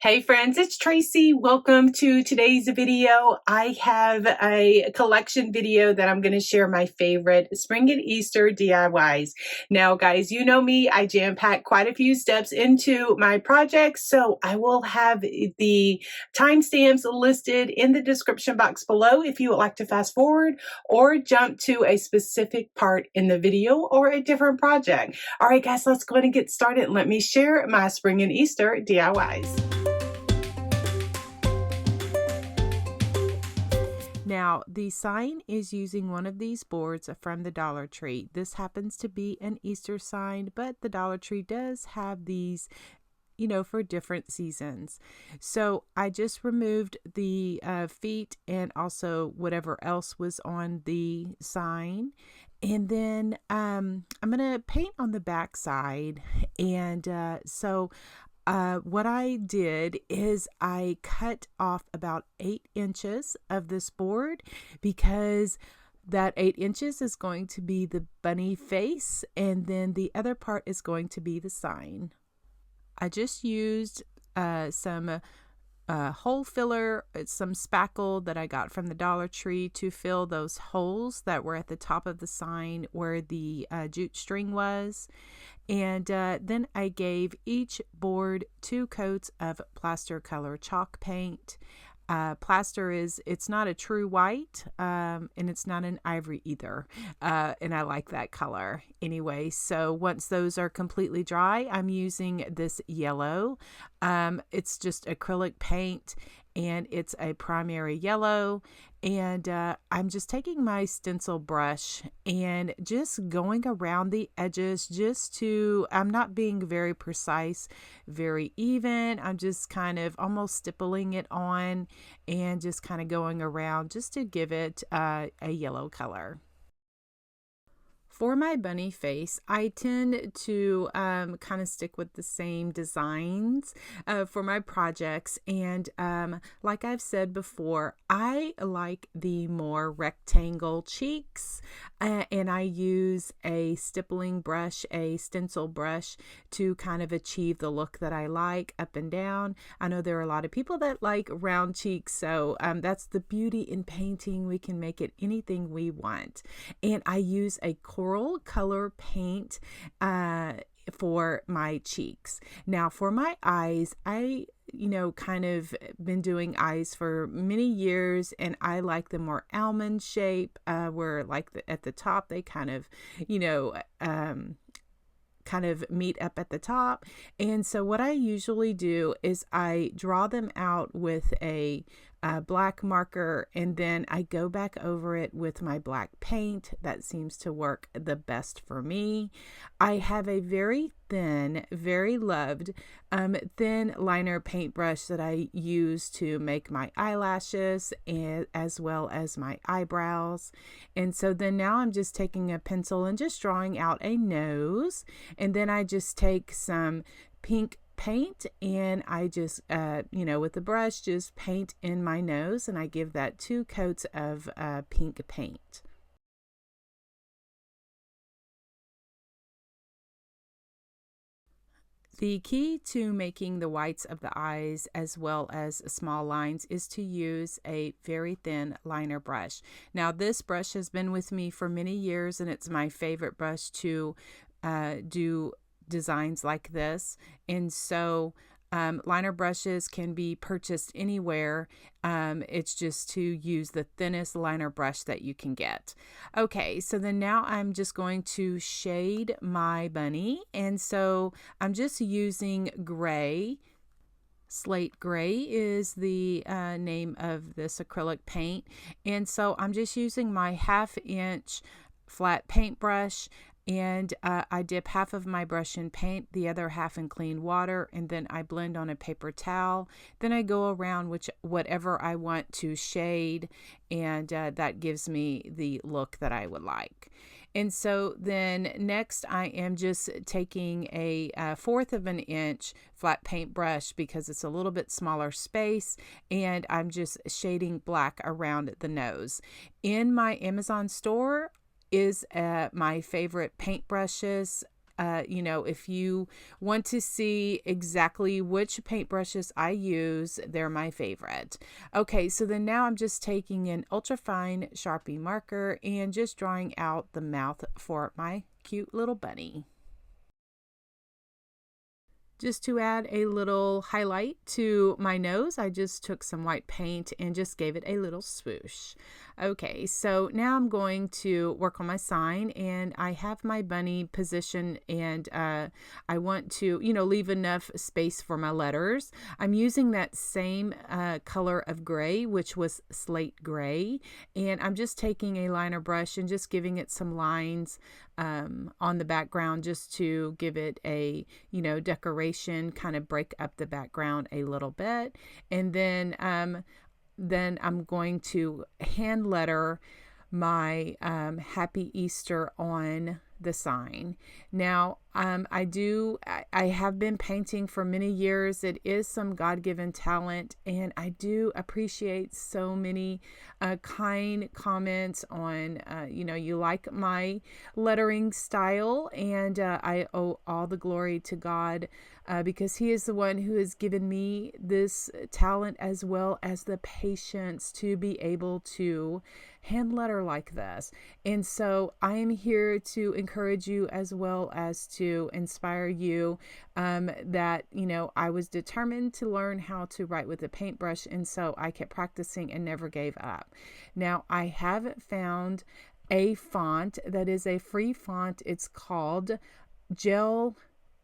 Hey friends, it's Tracy. Welcome to today's video. I have a collection video that I'm going to share my favorite spring and Easter DIYs. Now guys, you know me, I jam-pack quite a few steps into my projects, so I will have the timestamps listed in the description box below if you would like to fast forward or jump to a specific part in the video or a different project. All right guys, let's go ahead and get started. Let me share my spring and Easter DIYs. Now, the sign is using one of these boards from the Dollar Tree. This happens to be an Easter sign, but the Dollar Tree does have these, for different seasons. So I just removed the feet and also whatever else was on the sign. And then I'm going to paint on the back side. And what I did is I cut off about 8 inches of this board because that 8 inches is going to be the bunny face, and then the other part is going to be the sign. I just used some hole filler, some spackle that I got from the Dollar Tree to fill those holes that were at the top of the sign where the jute string was. And then I gave each board 2 coats of plaster color chalk paint. Plaster it's not a true white, and it's not an ivory either, and I like that color anyway. So once those are completely dry, I'm using this yellow. It's just acrylic paint, and it's a primary yellow, and I'm just taking my stencil brush and just going around the edges I'm not being very precise, very even. I'm just kind of almost stippling it on and just kind of going around just to give it a yellow color. For my bunny face, I tend to kind of stick with the same designs for my projects. And like I've said before, I like the more rectangle cheeks. And I use a stippling brush, a stencil brush, to kind of achieve the look that I like up and down. I know there are a lot of people that like round cheeks, so that's the beauty in painting. We can make it anything we want. And I use a coral color paint for my cheeks. Now for my eyes, I kind of been doing eyes for many years, and I like the more almond shape, where like at the top they kind of meet up at the top. And so what I usually do is I draw them out with a black marker, and then I go back over it with my black paint. That seems to work the best for me. I have a very thin, very loved thin liner paintbrush that I use to make my eyelashes and as well as my eyebrows. And so then now I'm just taking a pencil and just drawing out a nose, and then I just take some pink paint and I just with the brush just paint in my nose, and I give that 2 coats of pink paint. The key to making the whites of the eyes as well as small lines is to use a very thin liner brush. Now this brush has been with me for many years, and it's my favorite brush to do designs like this. And so liner brushes can be purchased anywhere. It's just to use the thinnest liner brush that you can get. Okay, so then now I'm just going to shade my bunny, and so I'm just using gray. Slate gray is the name of this acrylic paint, and so I'm just using my 1/2 inch flat paintbrush, and I dip half of my brush in paint, the other half in clean water, and then I blend on a paper towel. Then I go around whatever I want to shade, and that gives me the look that I would like. And so then next I am just taking a 1/4 of an inch flat paintbrush because it's a little bit smaller space, and I'm just shading black around the nose. In my Amazon store is my favorite paintbrushes. if you want to see exactly which paintbrushes I use, they're my favorite. Okay, so then now I'm just taking an ultrafine Sharpie marker and just drawing out the mouth for my cute little bunny. Just to add a little highlight to my nose, I just took some white paint and just gave it a little swoosh. Okay, so now I'm going to work on my sign, and I have my bunny positioned, and I want to, leave enough space for my letters. I'm using that same color of gray, which was slate gray, and I'm just taking a liner brush and just giving it some lines on the background just to give it a, decoration, kind of break up the background a little bit. And then I'm going to hand letter my Happy Easter on the sign. Now, I have been painting for many years. It is some God-given talent, and I do appreciate so many kind comments on, you like my lettering style, and I owe all the glory to God because He is the one who has given me this talent as well as the patience to be able to hand letter like this. And so I am here to encourage you as well as to inspire you that, I was determined to learn how to write with a paintbrush, and so I kept practicing and never gave up. Now, I have found a font that is a free font. It's called Gel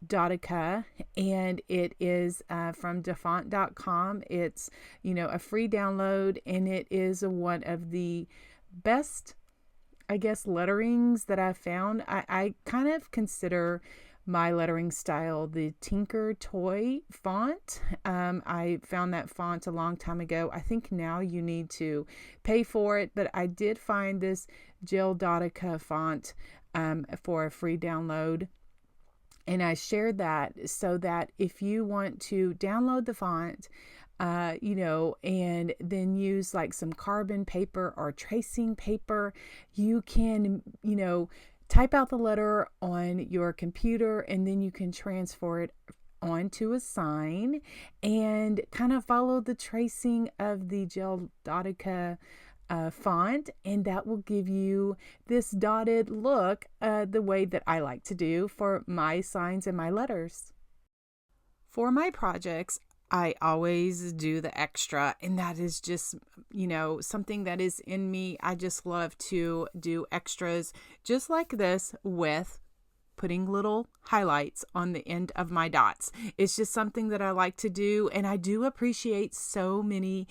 Dotica, and it is from dafont.com. It's, a free download, and it is one of the best, I guess, letterings that I've found. I kind of consider my lettering style the Tinker Toy font. I found that font a long time ago. I think now you need to pay for it, but I did find this Gel Dotica font for a free download. And I shared that so that if you want to download the font, and then use like some carbon paper or tracing paper, you can, type out the letter on your computer, and then you can transfer it onto a sign and kind of follow the tracing of the Gel Dotica font, and that will give you this dotted look the way that I like to do for my signs and my letters. For my projects, I always do the extra, and that is just, something that is in me. I just love to do extras just like this with putting little highlights on the end of my dots. It's just something that I like to do, and I do appreciate so many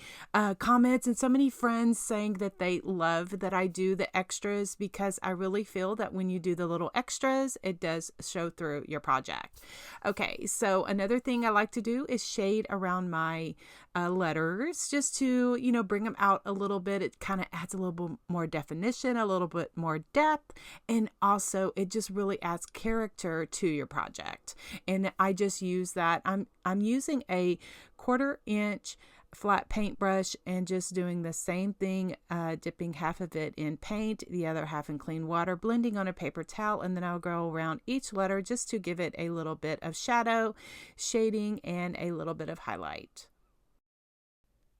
comments and so many friends saying that they love that I do the extras, because I really feel that when you do the little extras, it does show through your project. Okay, so another thing I like to do is shade around my letters just to, bring them out a little bit. It kind of adds a little bit more definition, a little bit more depth, and also it just really adds character to your project. And I just use that. I'm using a 1/4 inch flat paintbrush and just doing the same thing, dipping half of it in paint, the other half in clean water, blending on a paper towel, and then I'll go around each letter just to give it a little bit of shadow, shading, and a little bit of highlight.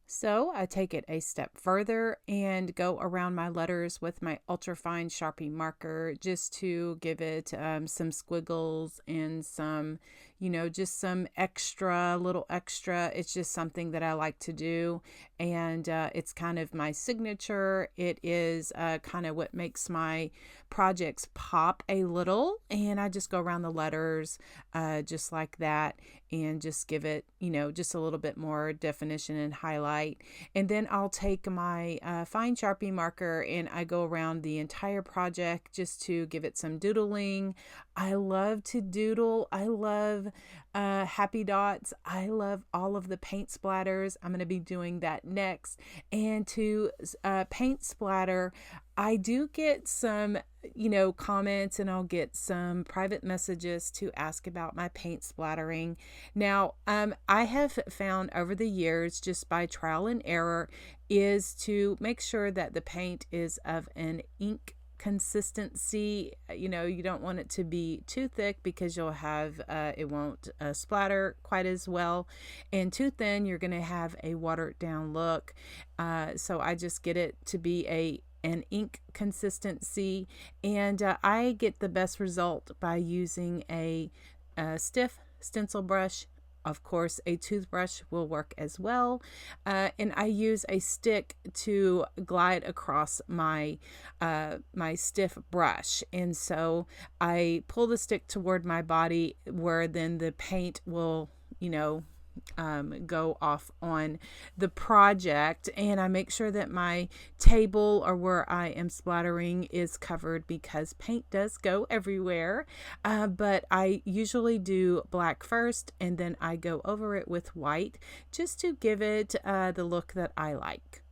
So I take it a step further and go around my letters with my ultrafine Sharpie marker just to give it some squiggles and some, just some little extra. It's just something that I like to do, and it's kind of my signature. It is kind of what makes my projects pop a little, and I just go around the letters just like that and just give it, just a little bit more definition and highlight. And then I'll take my fine Sharpie marker and I go around the entire project just to give it some doodling. I love to doodle. I love happy dots. I love all of the paint splatters. I'm going to be doing that next. And to paint splatter, I do get some, comments, and I'll get some private messages to ask about my paint splattering. Now, I have found over the years, just by trial and error, is to make sure that the paint is of an ink consistency. You know, you don't want it to be too thick because you'll have it won't splatter quite as well, and too thin you're going to have a watered down look. So I just get it to be an ink consistency, and I get the best result by using a stiff stencil brush. Of course, a toothbrush will work as well. And I use a stick to glide across my my stiff brush. And so I pull the stick toward my body where then the paint will, you know, go off on the project, and I make sure that my table or where I am splattering is covered because paint does go everywhere. But I usually do black first, and then I go over it with white just to give it the look that I like.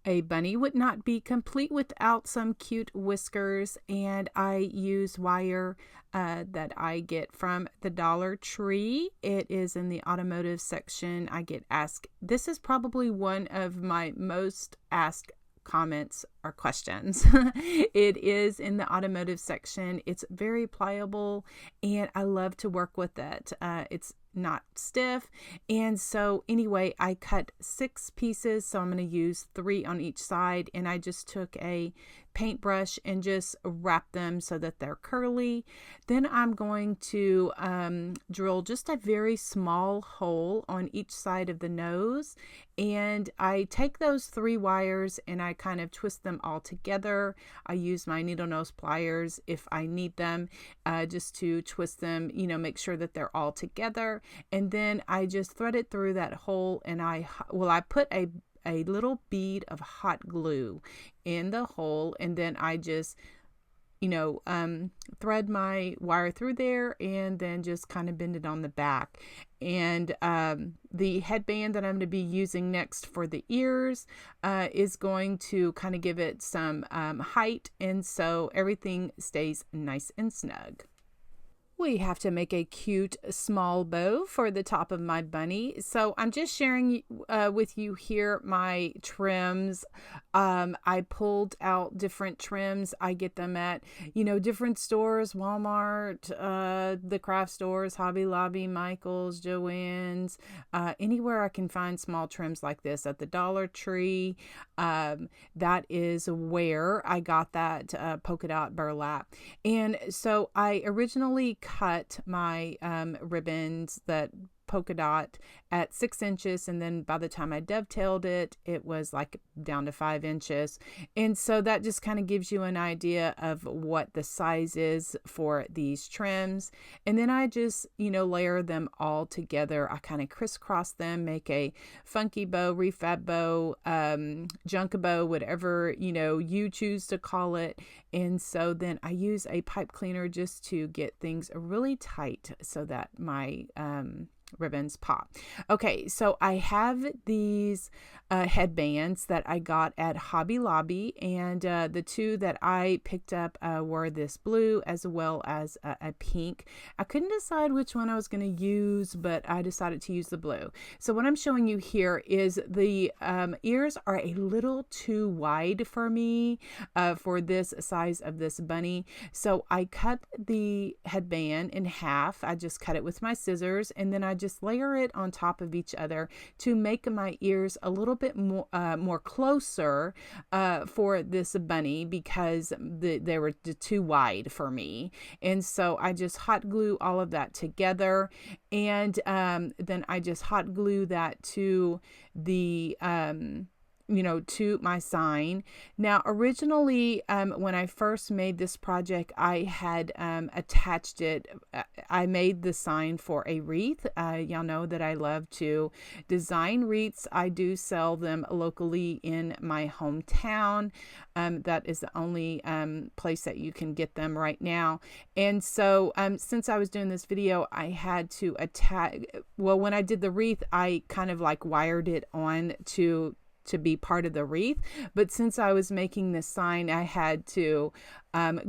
A bunny would not be complete without some cute whiskers, and I use wire that I get from the Dollar Tree. It is in the automotive section. I get asked, this is probably one of my most asked comments or questions. It is in the automotive section. It's very pliable, and I love to work with it. It's not stiff, and so anyway, I cut 6 pieces, so I'm going to use 3 on each side, and I just took a paintbrush and just wrap them so that they're curly. Then I'm going to drill just a very small hole on each side of the nose, and I take those 3 wires and I kind of twist them all together. I use my needle nose pliers if I need them, just to twist them, you know, make sure that they're all together. And then I just thread it through that hole, and I put a little bead of hot glue in the hole, and then I just, you know, thread my wire through there and then just kind of bend it on the back. And the headband that I'm going to be using next for the ears is going to kind of give it some height, and so everything stays nice and snug. We have to make a cute small bow for the top of my bunny. So I'm just sharing with you here my trims. I pulled out different trims. I get them at, you know, different stores, Walmart, the craft stores, Hobby Lobby, Michael's, Joann's, anywhere I can find small trims like this. At the Dollar Tree, that is where I got that polka dot burlap. And so I originally cut my ribbons that polka dot at 6 inches, and then by the time I dovetailed it, it was like down to 5 inches. And so that just kind of gives you an idea of what the size is for these trims. And then I just, you know, layer them all together. I kind of crisscross them, make a funky bow, refab bow, junk bow, whatever, you know, you choose to call it. And so then I use a pipe cleaner just to get things really tight so that my ribbons pop. Okay, so I have these headbands that I got at Hobby Lobby, and the 2 that I picked up were this blue as well as a pink. I couldn't decide which one I was going to use, but I decided to use the blue. So what I'm showing you here is the ears are a little too wide for me for this size of this bunny. So I cut the headband in half. I just cut it with my scissors, and then I just layer it on top of each other to make my ears a little bit more closer for this bunny, because they were too wide for me. And so I just hot glue all of that together, and then I just hot glue that to the you know, to my sign. Now, originally, when I first made this project, I had attached it. I made the sign for a wreath. Y'all know that I love to design wreaths. I do sell them locally in my hometown. That is the only place that you can get them right now. And so since I was doing this video, I had to attach, well, when I did the wreath, I kind of like wired it on to be part of the wreath. But since I was making this sign, I had to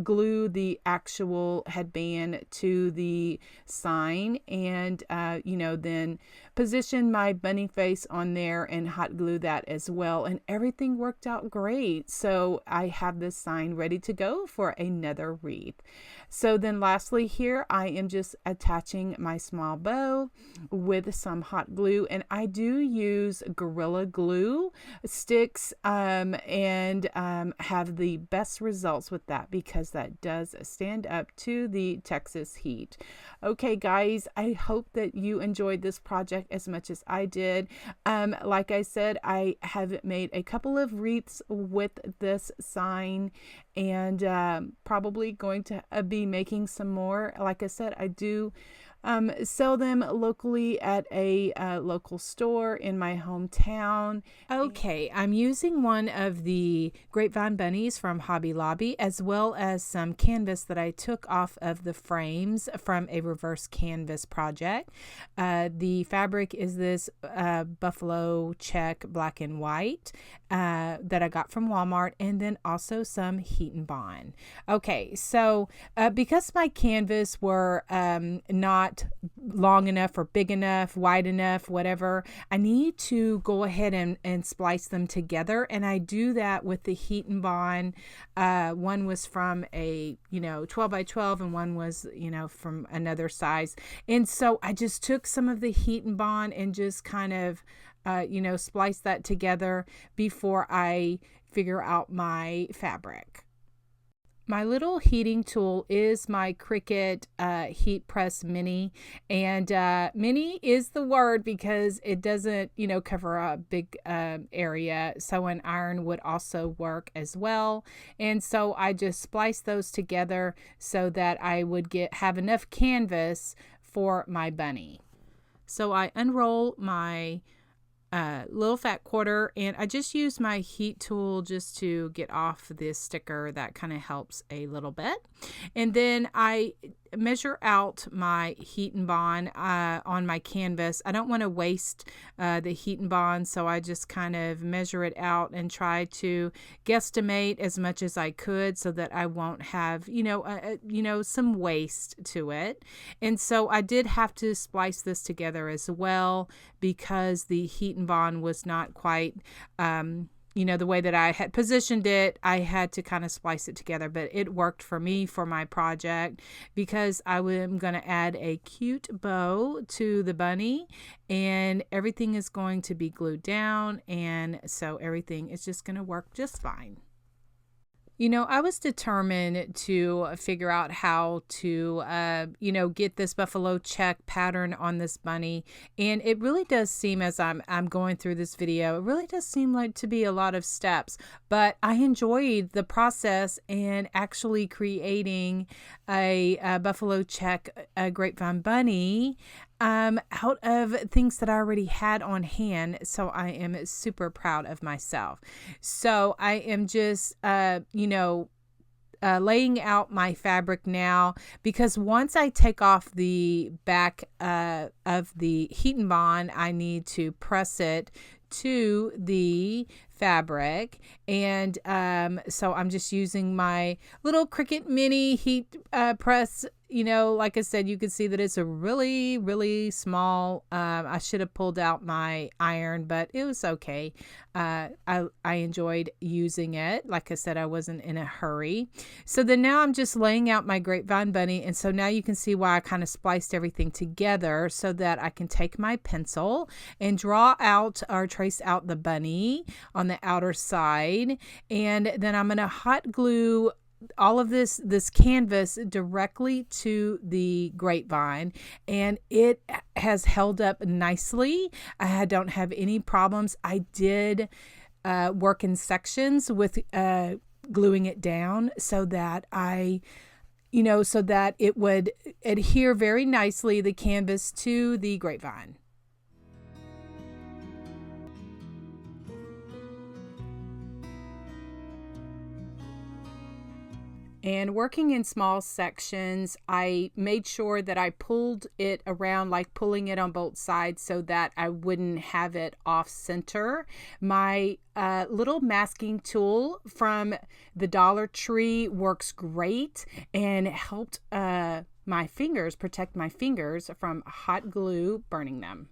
glue the actual headband to the sign, and then position my bunny face on there and hot glue that as well, and everything worked out great. So I have this sign ready to go for another wreath. So then lastly here, I am just attaching my small bow with some hot glue, and I do use Gorilla Glue sticks and have the best results with that because that does stand up to the Texas heat. Okay guys, I hope that you enjoyed this project as much as I did. Like I said, I have made a couple of wreaths with this sign, and probably going to be making some more. Like I said, I do sell them locally at a local store in my hometown. Okay, I'm using one of the Grapevine bunnies from Hobby Lobby, as well as some canvas that I took off of the frames from a reverse canvas project. The fabric is this buffalo check black and white that I got from Walmart, and then also some heat and bond. Okay, so because my canvas were not long enough or big enough, wide enough, whatever, I need to go ahead and splice them together, and I do that with the heat and bond. One was from a 12 by 12, and one was from another size, and so I just took some of the heat and bond and just kind of splice that together before I figure out my fabric. My little heating tool is my Cricut Heat Press Mini, and mini is the word because it doesn't cover a big area, so an iron would also work as well. And so I just spliced those together so that I would have enough canvas for my bunny. So I unroll my little fat quarter, and I just use my heat tool just to get off this sticker. That kind of helps a little bit. And then I measure out my heat and bond on my canvas. I don't want to waste the heat and bond, so I just kind of measure it out and try to guesstimate as much as I could so that I won't have some waste to it. And so I did have to splice this together as well because the heat and bond was not quite the way that I had positioned it. I had to kind of splice it together, but it worked for me for my project because I am going to add a cute bow to the bunny, and everything is going to be glued down, and so everything is just going to work just fine. I was determined to figure out how to, get this buffalo check pattern on this bunny. And it really does seem, as I'm going through this video, it really does seem like to be a lot of steps. But I enjoyed the process and actually creating a buffalo check grapevine bunny out of things that I already had on hand. So I am super proud of myself. So I am just, laying out my fabric now, because once I take off the back of the heat and bond, I need to press it to the fabric. And so I'm just using my little Cricut mini heat press. Like I said, you can see that it's a really, really small. I should have pulled out my iron, but it was okay. I enjoyed using it. Like I said, I wasn't in a hurry. So then now I'm just laying out my grapevine bunny. And so now you can see why I kind of spliced everything together so that I can take my pencil and draw out or trace out the bunny on the outer side. And then I'm going to hot glue all of this canvas directly to the grapevine, and it has held up nicely. I don't have any problems. I did work in sections with gluing it down so that so that it would adhere very nicely, the canvas, to the grapevine. And working in small sections, I made sure that I pulled it around, like pulling it on both sides so that I wouldn't have it off center. My little masking tool from the Dollar Tree works great and helped my fingers, protect my fingers from hot glue burning them.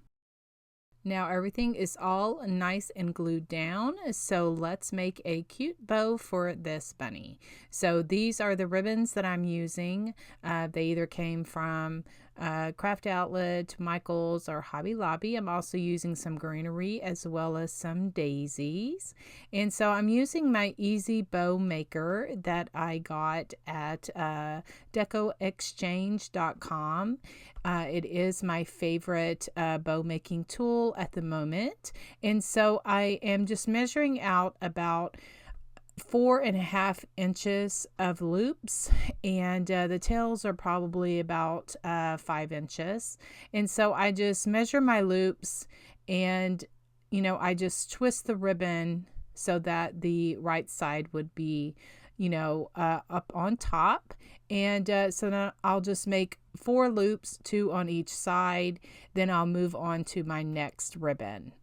Now everything is all nice and glued down, so let's make a cute bow for this bunny. So these are the ribbons that I'm using. They either came from Craft Outlet, Michael's, or Hobby Lobby. I'm also using some greenery as well as some daisies. And so I'm using my Easy Bow Maker that I got at decoexchange.com. It is my favorite bow making tool at the moment. And so I am just measuring out about 4.5 inches of loops, and the tails are probably about 5 inches. And so I just measure my loops, and I just twist the ribbon so that the right side would be up on top. And so then I'll just make 4 loops, 2 on each side. Then I'll move on to my next ribbon.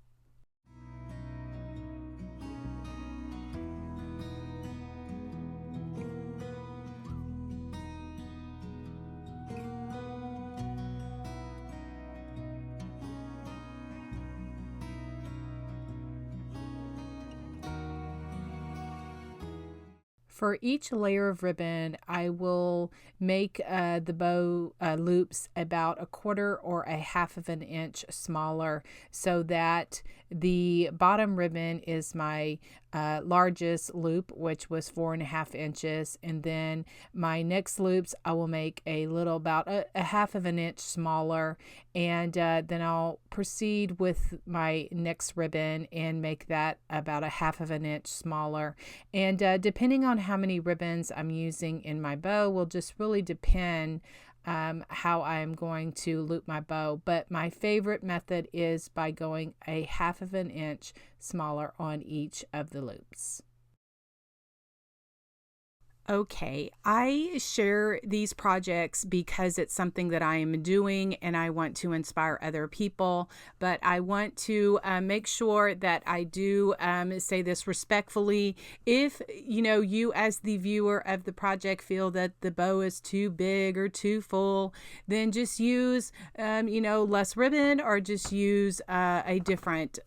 For each layer of ribbon, I will make the bow loops about 1/4 or 1/2 of an inch smaller, so that the bottom ribbon is my largest loop, which was 4.5 inches, and then my next loops I will make a little, about a 1/2 of an inch smaller, and then I'll proceed with my next ribbon and make that about a 1/2 of an inch smaller. And depending on how many ribbons I'm using in my bow will just really depend how I'm going to loop my bow. But my favorite method is by going a 1/2 of an inch smaller on each of the loops. Okay, I share these projects because it's something that I am doing and I want to inspire other people, but I want to make sure that I do say this respectfully. If you as the viewer of the project feel that the bow is too big or too full, then just use less ribbon, or just use a different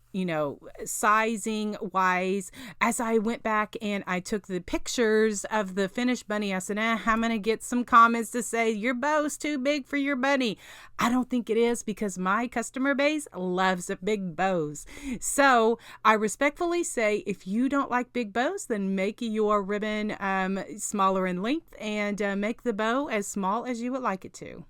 sizing wise. As I went back and I took the pictures of the finished bunny, I said, I'm gonna get some comments to say your bow's too big for your bunny. I don't think it is, because my customer base loves big bows. So I respectfully say, if you don't like big bows, then make your ribbon smaller in length, and make the bow as small as you would like it to.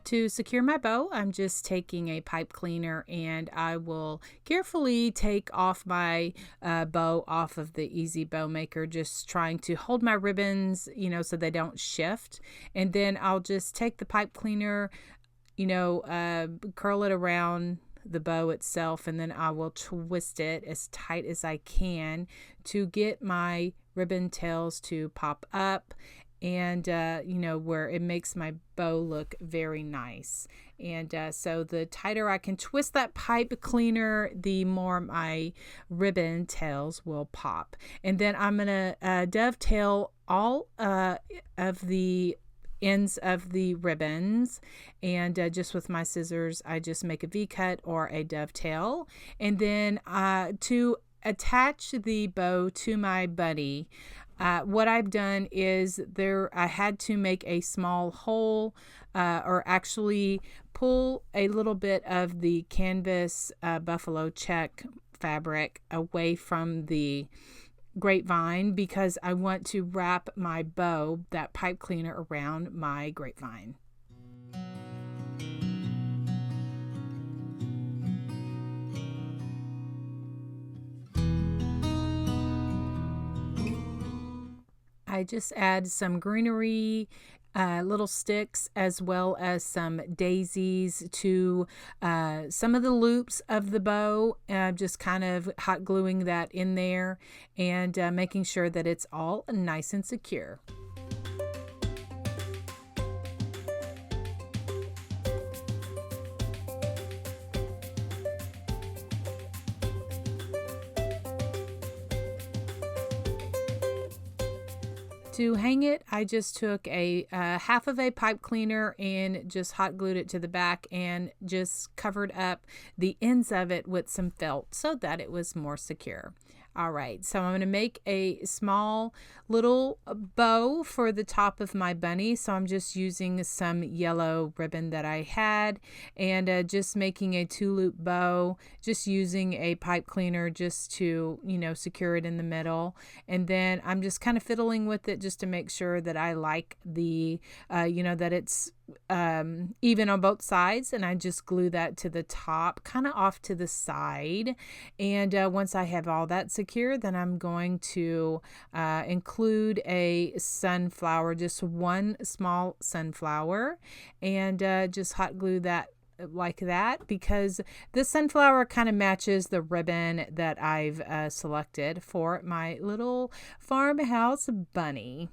To secure my bow, I'm just taking a pipe cleaner, and I will carefully take off my bow off of the Easy Bow Maker, just trying to hold my ribbons, so they don't shift. And then I'll just take the pipe cleaner, curl it around the bow itself, and then I will twist it as tight as I can to get my ribbon tails to pop up, and where it makes my bow look very nice. And so the tighter I can twist that pipe cleaner, the more my ribbon tails will pop. And then I'm gonna dovetail all of the ends of the ribbons, and just with my scissors I just make a V-cut or a dovetail. And then to attach the bow to my bunny, what I've done is I had to make a small hole, or actually pull a little bit of the canvas buffalo check fabric away from the grapevine, because I want to wrap my bow, that pipe cleaner, around my grapevine. I just add some greenery, little sticks, as well as some daisies to some of the loops of the bow, just kind of hot gluing that in there and making sure that it's all nice and secure. To hang it, I just took a half of a pipe cleaner and just hot glued it to the back and just covered up the ends of it with some felt so that it was more secure. All right, so I'm going to make a small little bow for the top of my bunny. So I'm just using some yellow ribbon that I had and just making a 2-loop bow, just using a pipe cleaner just to, secure it in the middle. And then I'm just kind of fiddling with it just to make sure that I like the, that it's even on both sides, and I just glue that to the top, kind of off to the side. And once I have all that secure, then I'm going to include a sunflower, just one small sunflower, and just hot glue that like that, because the sunflower kind of matches the ribbon that I've selected for my little farmhouse bunny.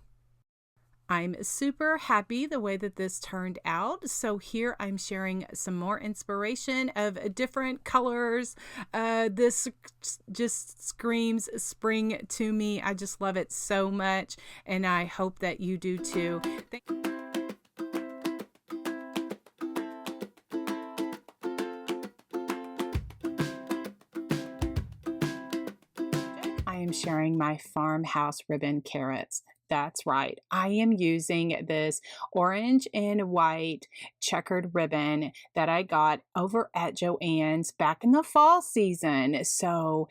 I'm super happy the way that this turned out. So here I'm sharing some more inspiration of different colors. This just screams spring to me. I just love it so much, and I hope that you do too. I am sharing my farmhouse ribbon carrots. That's right. I am using this orange and white checkered ribbon that I got over at Joann's back in the fall season. So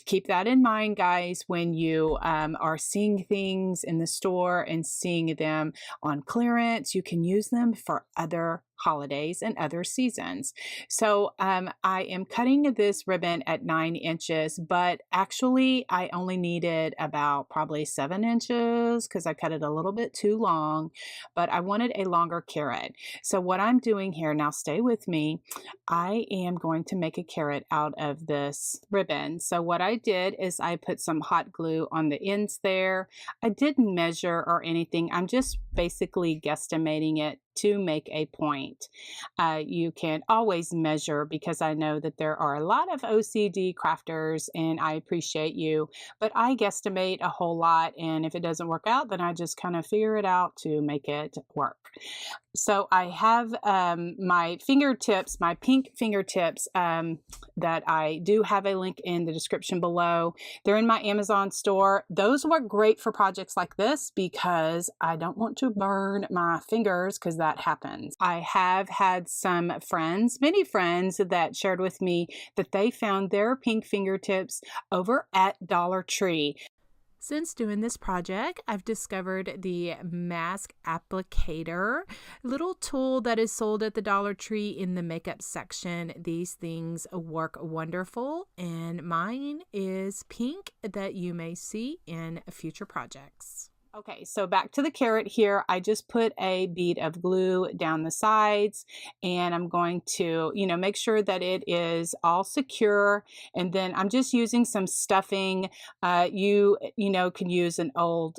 keep that in mind, guys, when you are seeing things in the store and seeing them on clearance. You can use them for other holidays and other seasons. So I am cutting this ribbon at 9 inches, but actually I only needed about probably 7 inches because I cut it a little bit too long, but I wanted a longer carrot. So what I'm doing here, now stay with me, I am going to make a carrot out of this ribbon. So what I did is I put some hot glue on the ends there. I didn't measure or anything. I'm just basically guesstimating it to make a point. You can always measure, because I know that there are a lot of OCD crafters, and I appreciate you, but I guesstimate a whole lot, and if it doesn't work out, then I just kind of figure it out to make it work. So I have my fingertips, my pink fingertips that I do have a link in the description below. They're in my Amazon store. Those work great for projects like this because I don't want to burn my fingers, because that happens. I have had some friends, many friends, that shared with me that they found their pink fingertips over at Dollar Tree. Since doing this project, I've discovered the mask applicator, little tool that is sold at the Dollar Tree in the makeup section. These things work wonderful, and mine is pink, that you may see in future projects. Okay, so back to the carrot here. I just put a bead of glue down the sides, and I'm going to, make sure that it is all secure. And then I'm just using some stuffing. You can use an old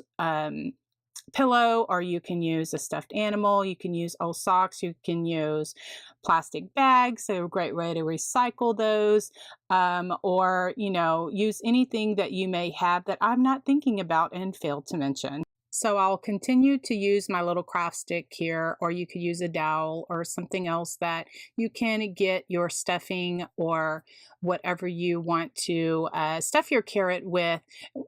pillow, or you can use a stuffed animal. You can use old socks. You can use plastic bags. So a great way to recycle those, or, use anything that you may have that I'm not thinking about and failed to mention. So I'll continue to use my little craft stick here, or you could use a dowel or something else that you can get your stuffing or whatever you want to stuff your carrot with,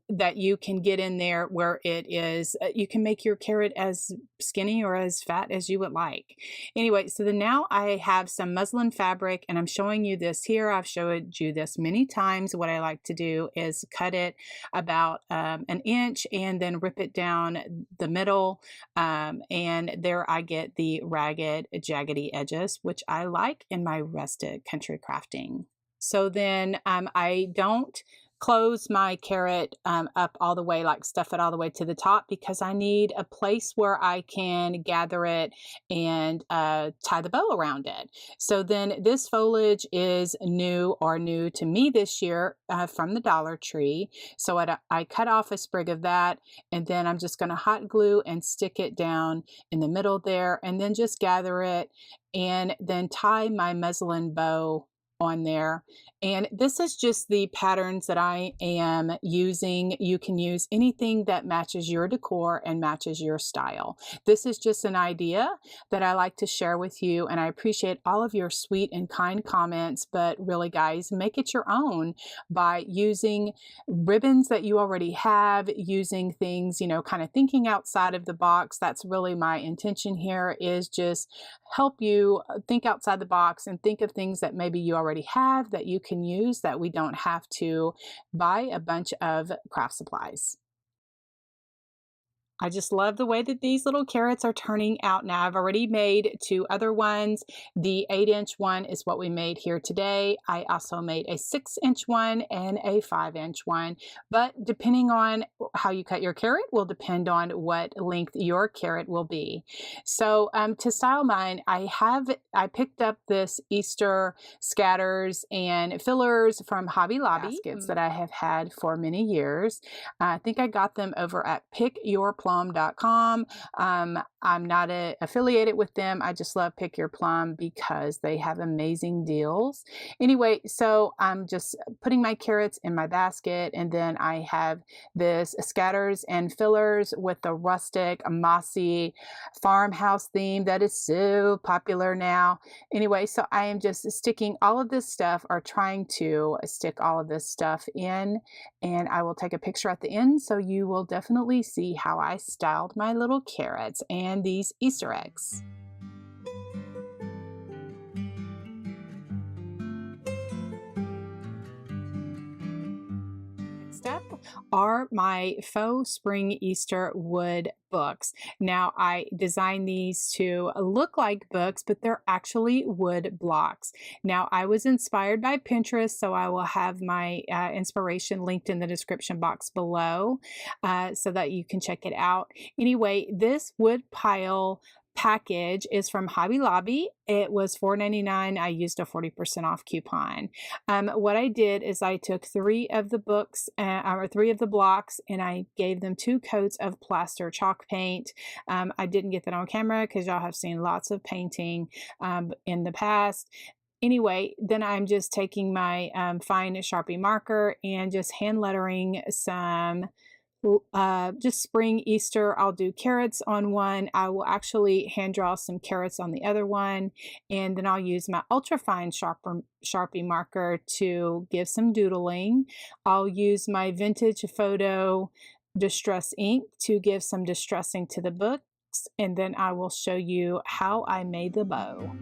that you can get in there where it is, you can make your carrot as skinny or as fat as you would like. Anyway, so then now I have some muslin fabric, and I'm showing you this here. I've showed you this many times. What I like to do is cut it about an inch and then rip it down the middle, and there I get the ragged, jaggedy edges, which I like in my rustic country crafting. So then I don't close my carrot up all the way, like stuff it all the way to the top, because I need a place where I can gather it and tie the bow around it. So then this foliage is new to me this year from the Dollar Tree. So I cut off a sprig of that, and then I'm just going to hot glue and stick it down in the middle there, and then just gather it and then tie my muslin bow on there. And this is just the patterns that I am using. You can use anything that matches your decor and matches your style. This is just an idea that I like to share with you, and I appreciate all of your sweet and kind comments. But really, guys, make it your own by using ribbons that you already have, using things, you know, kind of thinking outside of the box. That's really my intention here, is just help you think outside the box and think of things that maybe you already have that you can use, that we don't have to buy a bunch of craft supplies. I just love the way that these little carrots are turning out now. I've already made 2 other ones. The 8-inch one is what we made here today. I also made a 6-inch one and a 5-inch one, but depending on how you cut your carrot will depend on what length your carrot will be. So to style mine, I picked up this Easter scatters and fillers from Hobby Lobby, baskets that I have had for many years. I think I got them over at pickyourplum.com. I'm not affiliated with them. I just love Pick Your Plum because they have amazing deals. Anyway, so I'm just putting my carrots in my basket, and then I have this scatters and fillers with the rustic, mossy farmhouse theme that is so popular now. Anyway, so I am just sticking all of this stuff, or trying to stick all of this stuff in, and I will take a picture at the end, so you will definitely see how I styled my little carrots and these Easter eggs. Next up are my faux spring Easter wood books. Now, I designed these to look like books, but they're actually wood blocks. Now, I was inspired by Pinterest, so I will have my inspiration linked in the description box below so that you can check it out. Anyway, this wood pile package is from Hobby Lobby. It was $4.99. I used a 40% off coupon. What I did is I took 3 of the books, or 3 of the blocks, and I gave them 2 coats of plaster chalk paint. I didn't get that on camera because y'all have seen lots of painting in the past. Anyway, then I'm just taking my fine Sharpie marker and just hand lettering some just spring Easter. I'll do carrots on one. I will actually hand draw some carrots on the other one, and then I'll use my ultra fine Sharpie marker to give some doodling. I'll use my vintage photo distress ink to give some distressing to the books, and then I will show you how I made the bow.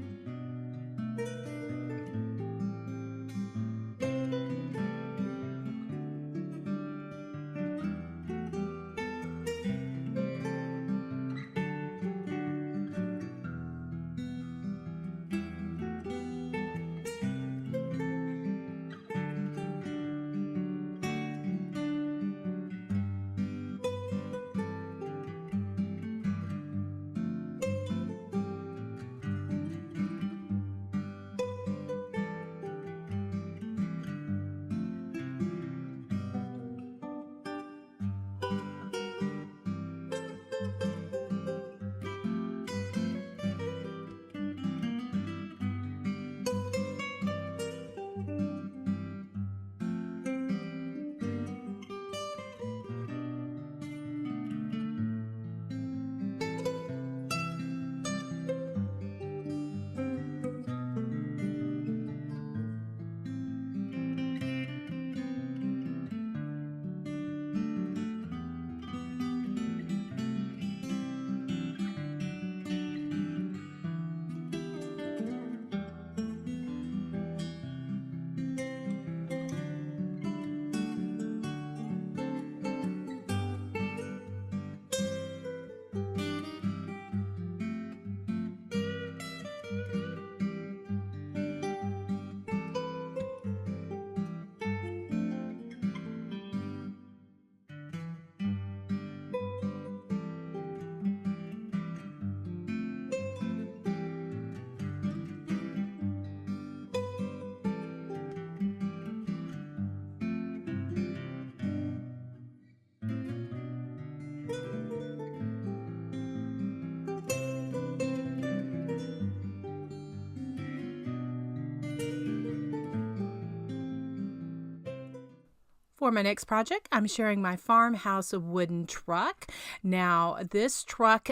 For my next project, I'm sharing my Farmhouse wooden truck. Now, this truck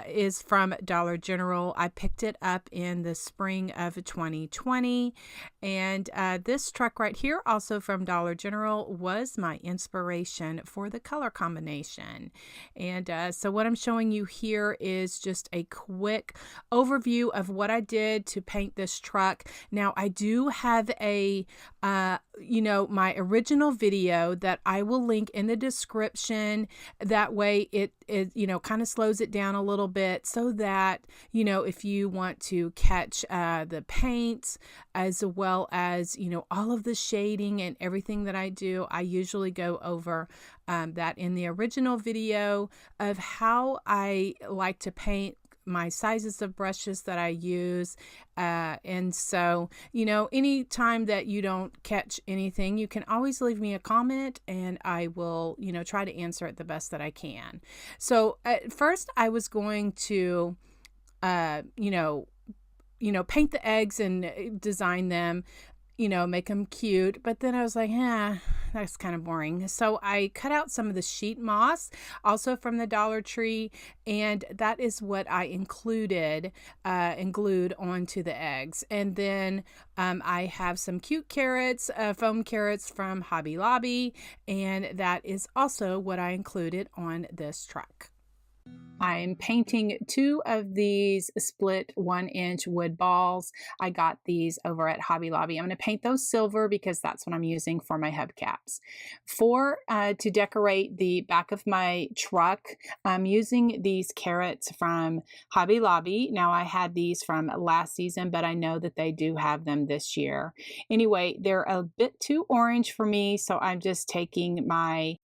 is from Dollar General. I picked it up in the spring of 2020. And this truck right here, also from Dollar General, was my inspiration for the color combination. And so what I'm showing you here is just a quick overview of what I did to paint this truck. Now, I do have a my original video that I will link in the description. That way it kind of slows it down a little bit so that, if you want to catch the paint as well as, all of the shading and everything that I do, I usually go over that in the original video of how I like to paint, my sizes of brushes that I use. And so, anytime that you don't catch anything, you can always leave me a comment and I will, try to answer it the best that I can. So at first I was going to, paint the eggs and design them, make them cute. But then I was like, that's kind of boring. So I cut out some of the sheet moss, also from the Dollar Tree, and that is what I included and glued onto the eggs. And then I have some cute carrots, foam carrots from Hobby Lobby, and that is also what I included on this truck. I'm painting 2 of these split 1-inch wood balls. I got these over at Hobby Lobby. I'm going to paint those silver because that's what I'm using for my hubcaps. To decorate the back of my truck, I'm using these carrots from Hobby Lobby. Now, I had these from last season, but I know that they do have them this year. Anyway, they're a bit too orange for me, so I'm just taking my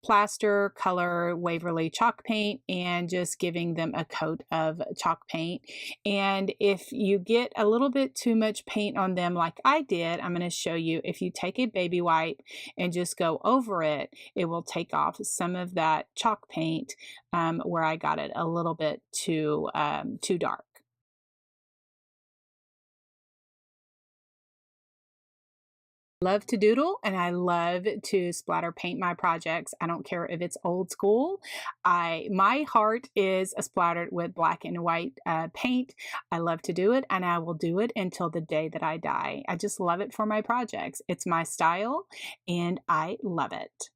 plaster color Waverly chalk paint and just giving them a coat of chalk paint. And if you get a little bit too much paint on them like I did, I'm going to show you, if you take a baby wipe and just go over it, it will take off some of that chalk paint where I got it a little bit too dark. Love to doodle and I love to splatter paint my projects. I don't care if it's old school. My heart is splattered with black and white paint. I love to do it and I will do it until the day that I die. I just love it for my projects. It's my style and I love it.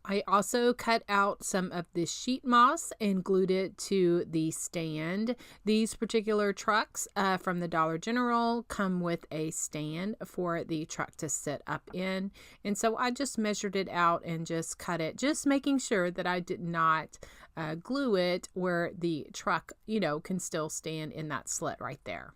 I also cut out some of the sheet moss and glued it to the stand. These particular trucks from the Dollar General come with a stand for the truck to sit up in. And so I just measured it out and just cut it, just making sure that I did not glue it where the truck, can still stand in that slit right there.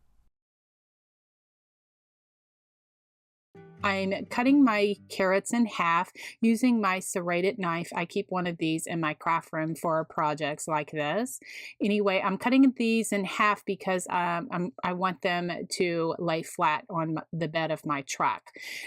I'm cutting my carrots in half using my serrated knife. I keep one of these in my craft room for projects like this. Anyway, I'm cutting these in half because I want them to lay flat on the bed of my truck.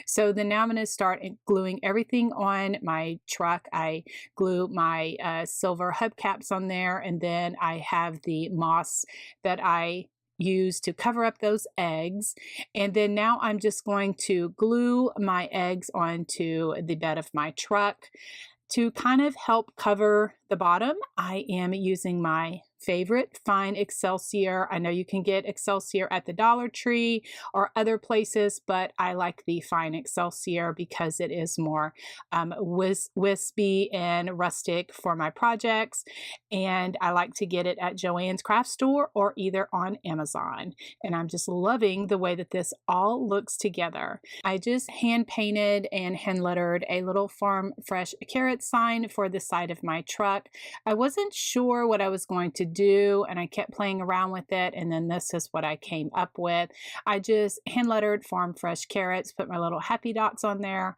So then now I'm going to start gluing everything on my truck. I glue my silver hubcaps on there, and then I have the moss that I use to cover up those eggs. And then now I'm just going to glue my eggs onto the bed of my truck. To kind of help cover the bottom, I am using my favorite fine Excelsior. I know you can get Excelsior at the Dollar Tree or other places, but I like the fine Excelsior because it is more wispy and rustic for my projects. And I like to get it at Joann's Craft Store or either on Amazon. And I'm just loving the way that this all looks together. I just hand painted and hand lettered a little Farm Fresh carrot sign for the side of my truck. I wasn't sure what I was going to do and I kept playing around with it, and then this is what I came up with. I just hand lettered Farm Fresh carrots, put my little happy dots on there.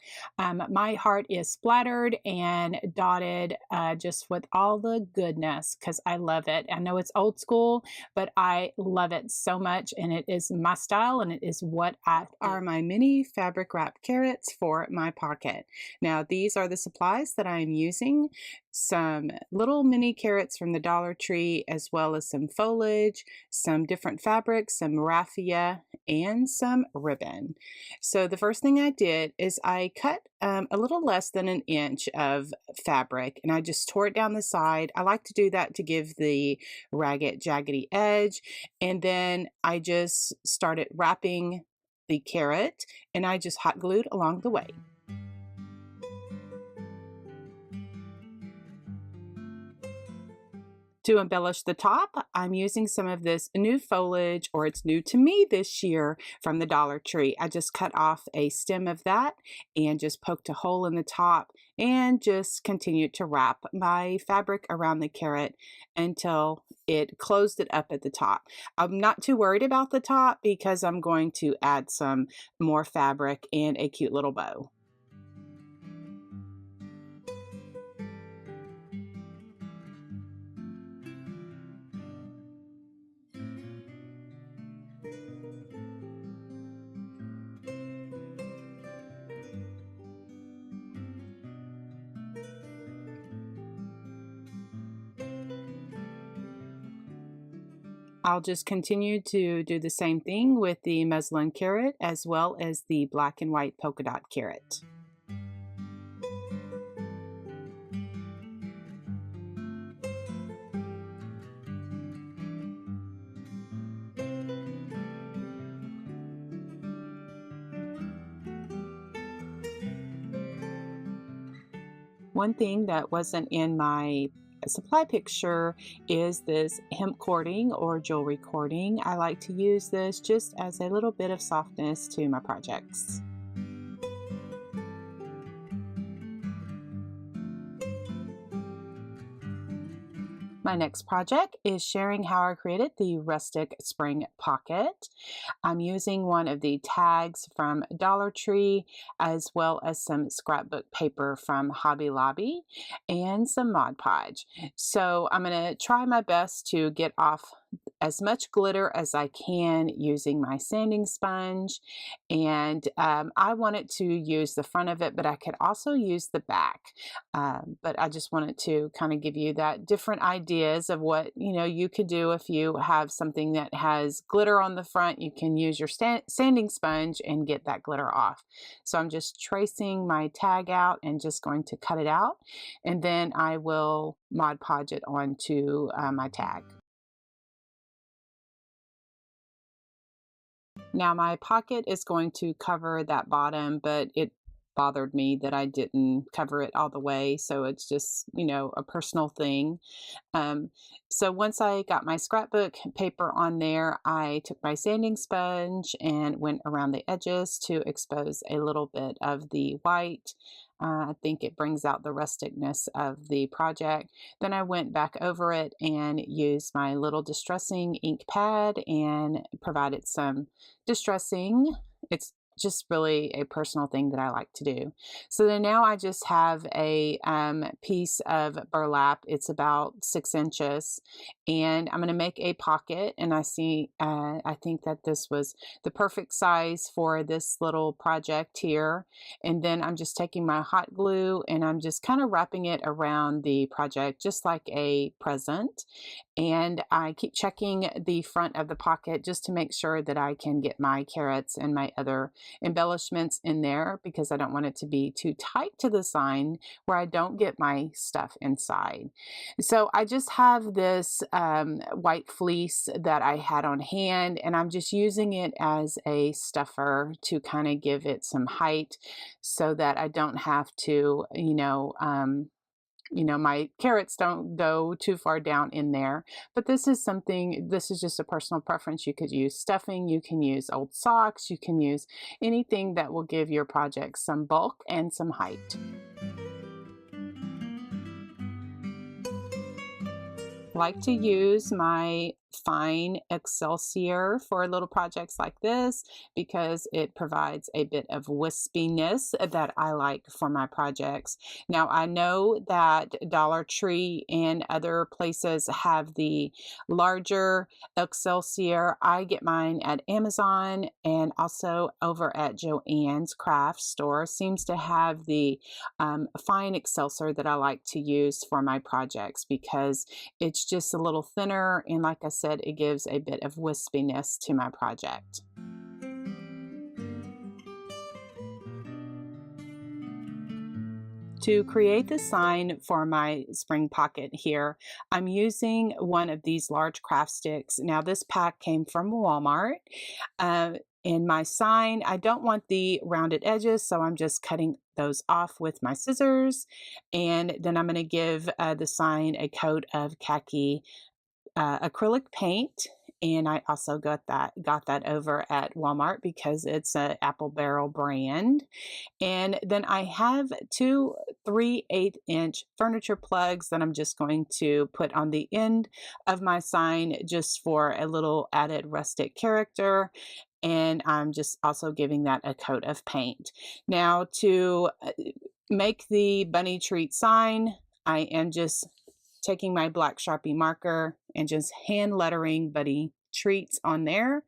My heart is splattered and dotted just with all the goodness because I love it. I know it's old school, but I love it so much and it is my style and it is what I are my mini fabric wrap carrots for my pocket. Now these are the supplies that I'm using. some little mini carrots from the Dollar Tree, as well as some foliage, some different fabrics, some raffia, and some ribbon. So the first thing I did is I cut a little less than an inch of fabric, and I just tore it down the side. I like to do that to give the ragged, jaggedy edge. And then I just started wrapping the carrot, and I just hot glued along the way. To embellish the top, I'm using some of this new foliage, or it's new to me this year, from the Dollar Tree. I just cut off a stem of that and just poked a hole in the top and just continued to wrap my fabric around the carrot until it closed it up at the top. I'm not too worried about the top because I'm going to add some more fabric and a cute little bow. I'll just continue to do the same thing with the muslin carrot as well as the black and white polka dot carrot. One thing that wasn't in my supply picture is this hemp cording or jewelry cording. I like to use this just as a little bit of softness to my projects. My next project is sharing how I created the Rustic spring pocket. I'm using one of the tags from Dollar Tree, as well as some scrapbook paper from Hobby Lobby and some Mod Podge. So I'm going to try my best to get off as much glitter as I can using my sanding sponge. And I wanted to use the front of it, but I could also use the back. But I just wanted to kind of give you that different ideas of what you could do if you have something that has glitter on the front. You can use your sanding sponge and get that glitter off. So I'm just tracing my tag out and just going to cut it out, and then I will Mod Podge it onto my tag. Now my pocket is going to cover that bottom, but it bothered me that I didn't cover it all the way. So it's just, a personal thing. So once I got my scrapbook paper on there, I took my sanding sponge and went around the edges to expose a little bit of the white. I think it brings out the rusticness of the project. Then I went back over it and used my little distressing ink pad and provided some distressing. It's just really a personal thing that I like to do. So then now I just have a piece of burlap. It's about 6 inches, and I'm going to make a pocket. And I think that this was the perfect size for this little project here. And then I'm just taking my hot glue and I'm just kind of wrapping it around the project just like a present. And I keep checking the front of the pocket just to make sure that I can get my carrots and my other embellishments in there, because I don't want it to be too tight to the sign where I don't get my stuff inside. So I just have this white fleece that I had on hand, and I'm just using it as a stuffer to kind of give it some height so that I don't have to, my carrots don't go too far down in there. But this is just a personal preference. You could use stuffing, you can use old socks, you can use anything that will give your project some bulk and some height. I like to use my fine excelsior for little projects like this because it provides a bit of wispiness that I like for my projects. Now, I know that Dollar Tree and other places have the larger excelsior. I get mine at Amazon, and also over at Joann's craft store seems to have the fine excelsior that I like to use for my projects because it's just a little thinner, and like I said, it gives a bit of wispiness to my project. To create the sign for my spring pocket here, I'm using one of these large craft sticks. Now this pack came from Walmart. In my sign, I don't want the rounded edges, so I'm just cutting those off with my scissors. And then I'm going to give the sign a coat of khaki acrylic paint. And I also got that over at Walmart because it's an Apple Barrel brand. And then I have two 3/8-inch furniture plugs that I'm just going to put on the end of my sign just for a little added rustic character. And I'm just also giving that a coat of paint. Now to make the bunny treat sign, I am just taking my black Sharpie marker and just hand lettering bunny treats on there.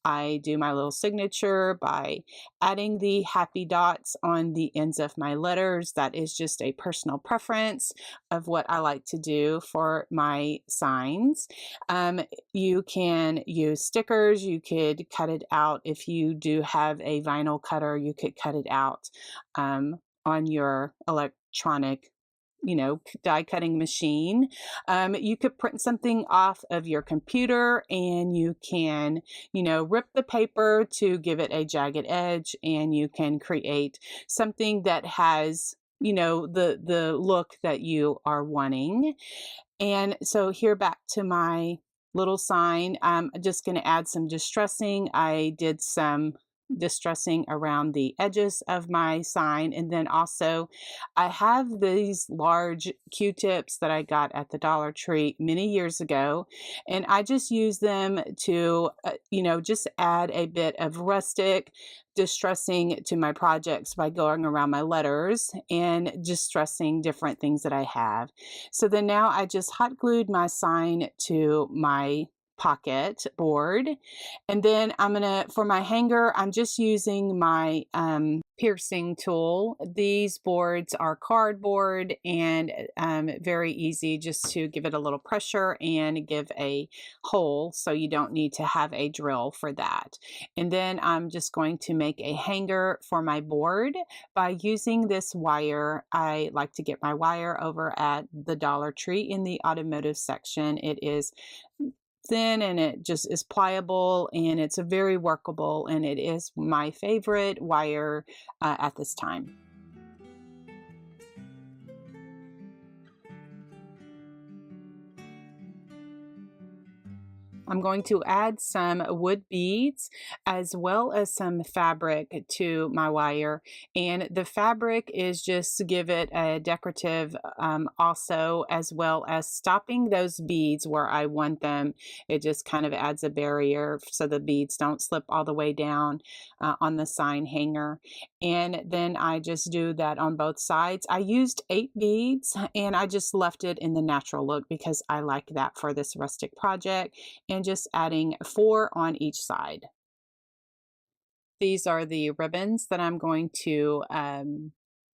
I do my little signature by adding the happy dots on the ends of my letters. That is just a personal preference of what I like to do for my signs. You can use stickers. You could cut it out. If you do have a vinyl cutter, you could cut it out on your electronic die cutting machine. You could print something off of your computer, and you can, rip the paper to give it a jagged edge, and you can create something that has, the look that you are wanting. And so here back to my little sign, I'm just going to add some distressing. I did some distressing around the edges of my sign, and then also I have these large Q-tips that I got at the Dollar Tree many years ago, and I just use them to just add a bit of rustic distressing to my projects by going around my letters and distressing different things that I have. So then now I just hot glued my sign to my pocket board, and then for my hanger, I'm just using my piercing tool. These boards are cardboard and very easy just to give it a little pressure and give a hole, so you don't need to have a drill for that. And then I'm just going to make a hanger for my board by using this wire. I like to get my wire over at the Dollar Tree in the automotive section. It is thin and it just is pliable, and it's a very workable, and it is my favorite wire at this time. I'm going to add some wood beads as well as some fabric to my wire. And the fabric is just to give it a decorative also, as well as stopping those beads where I want them. It just kind of adds a barrier so the beads don't slip all the way down on the sign hanger. And then I just do that on both sides. I used 8 beads, and I just left it in the natural look because I like that for this rustic project, and just adding 4 on each side. These are the ribbons that I'm going to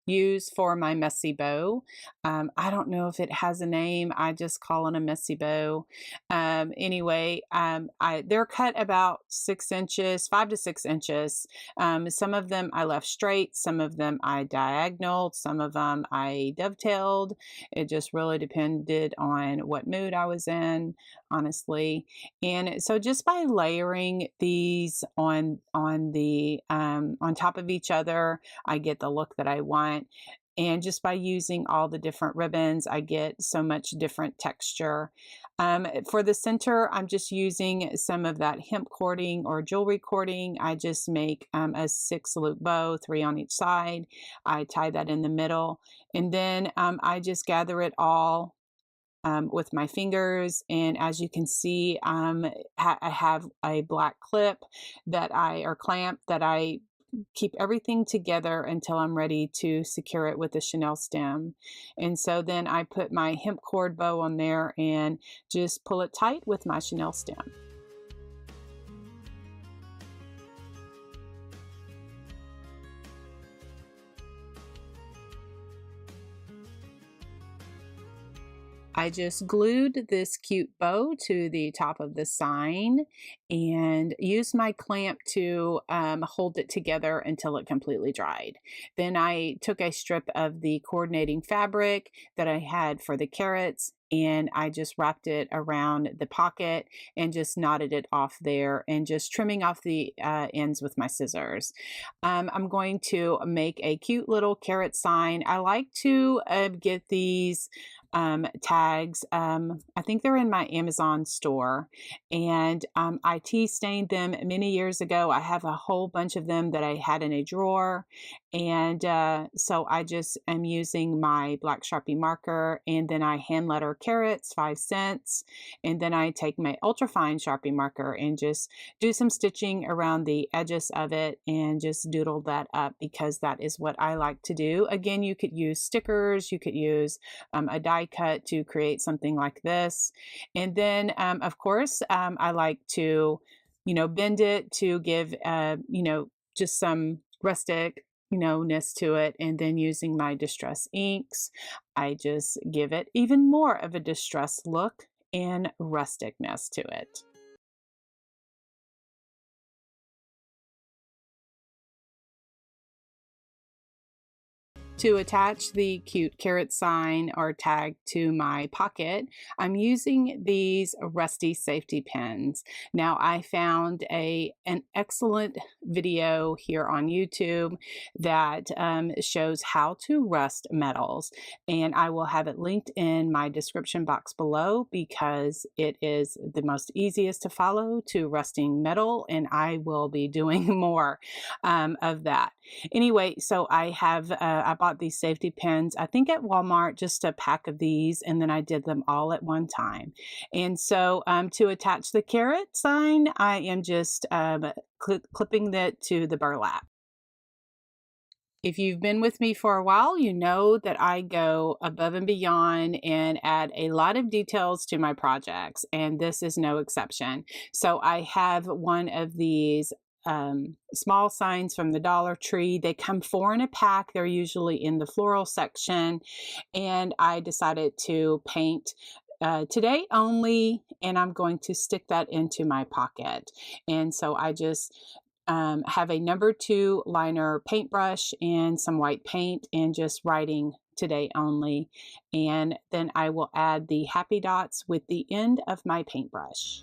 use for my messy bow. I don't know if it has a name. I just call it a messy bow. Anyway, they're cut about 6 inches, 5 to 6 inches. Some of them I left straight, some of them I diagonaled, some of them I dovetailed. It just really depended on what mood I was in, honestly. And so just by layering these on top of each other, I get the look that I want. And just by using all the different ribbons, I get so much different texture. For the center, I'm just using some of that hemp cording or jewelry cording. I just make a 6-loop bow, 3 on each side. I tie that in the middle, and then I just gather it all with my fingers. And as you can see, I have a black clip or clamp that I keep everything together until I'm ready to secure it with a chenille stem. And so then I put my hemp cord bow on there and just pull it tight with my chenille stem. I just glued this cute bow to the top of the sign and used my clamp to hold it together until it completely dried. Then I took a strip of the coordinating fabric that I had for the carrots, and I just wrapped it around the pocket and just knotted it off there, and just trimming off the ends with my scissors. I'm going to make a cute little carrot sign. I like to get these tags. I think they're in my Amazon store, and I tea stained them many years ago. I have a whole bunch of them that I had in a drawer, and so I just am using my black Sharpie marker, and then I hand letter carrots, 5 cents, and then I take my ultrafine Sharpie marker and just do some stitching around the edges of it and just doodle that up, because that is what I like to do. Again, you could use stickers, you could use a die cut to create something like this. And then, of course, I like to, bend it to give, just some rustic, ness to it. And then using my distress inks, I just give it even more of a distress look and rusticness to it. To attach the cute carrot sign or tag to my pocket, I'm using these rusty safety pins. Now, I found an excellent video here on YouTube that shows how to rust metals, and I will have it linked in my description box below, because it is the most easiest to follow to rusting metal, and I will be doing more of that. Anyway, so I bought these safety pins, I think at Walmart, just a pack of these, and then I did them all at one time. And so to attach the carrot sign, I am just clipping that to the burlap. If you've been with me for a while, you know that I go above and beyond and add a lot of details to my projects, and this is no exception. So I have one of these small signs from the Dollar Tree. They come 4 in a pack. They're usually in the floral section, and I decided to paint today only, and I'm going to stick that into my pocket. And so I just have a number 2 liner paintbrush and some white paint, and just writing today only. And then I will add the happy dots with the end of my paintbrush.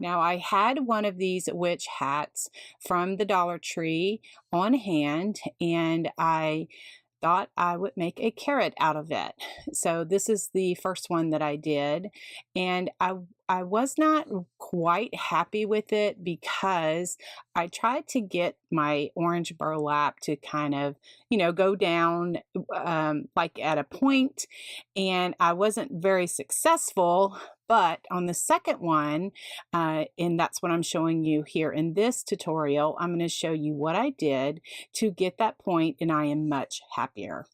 Now, I had one of these witch hats from the Dollar Tree on hand, and I thought I would make a carrot out of it. So this is the first one that I did, and I was not quite happy with it, because I tried to get my orange burlap to kind of, go down like at a point, and I wasn't very successful. But on the second one, and that's what I'm showing you here in this tutorial, I'm going to show you what I did to get that point, and I am much happier.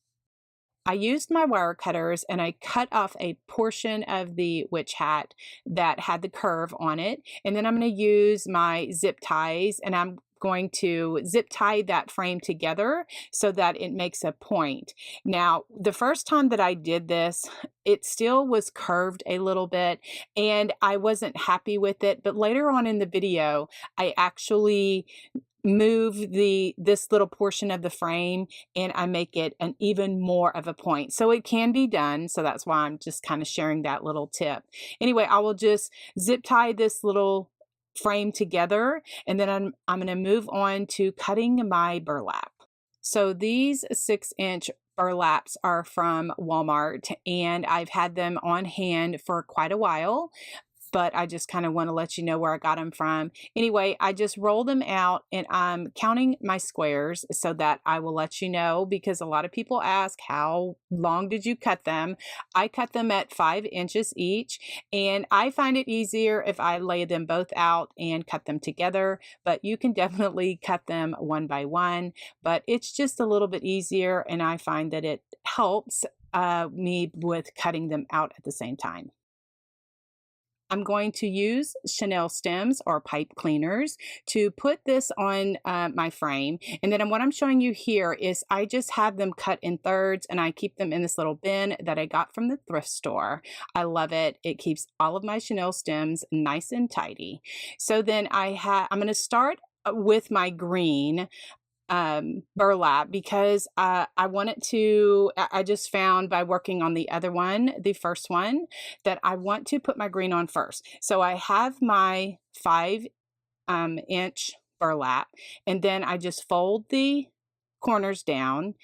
I used my wire cutters, and I cut off a portion of the witch hat that had the curve on it. And then I'm going to use my zip ties, and I'm going to zip tie that frame together so that it makes a point. Now, the first time that I did this, it still was curved a little bit, and I wasn't happy with it. But later on in the video, I actually move this little portion of the frame and I make it an even more of a point. So it can be done. So that's why I'm just kind of sharing that little tip. Anyway, I will just zip tie this little frame together, and then I'm going to move on to cutting my burlap. So these 6-inch burlaps are from Walmart, and I've had them on hand for quite a while, but I just kind of want to let you know where I got them from. Anyway, I just roll them out, and I'm counting my squares so that I will let you know, because a lot of people ask, how long did you cut them? I cut them at 5 inches each, and I find it easier if I lay them both out and cut them together, but you can definitely cut them one by one, but it's just a little bit easier, and I find that it helps me with cutting them out at the same time. I'm going to use Chanel stems or pipe cleaners to put this on my frame. And then what I'm showing you here is I just have them cut in thirds, and I keep them in this little bin that I got from the thrift store. I love it. It keeps all of my Chanel stems nice and tidy. So then I'm going to start with my green burlap, because I wanted to, I just found by working on the other one, the first one, that I want to put my green on first. So I have my 5-inch burlap, and then I just fold the corners down,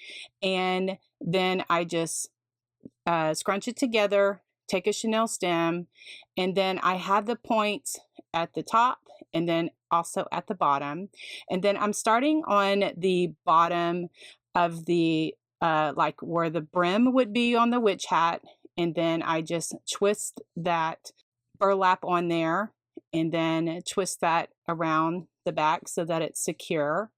and then I just scrunch it together, take a Chanel stem, and then I have the points at the top and then also at the bottom. And then I'm starting on the bottom of the, like where the brim would be on the witch hat. And then I just twist that burlap on there, and then twist that around the back so that it's secure.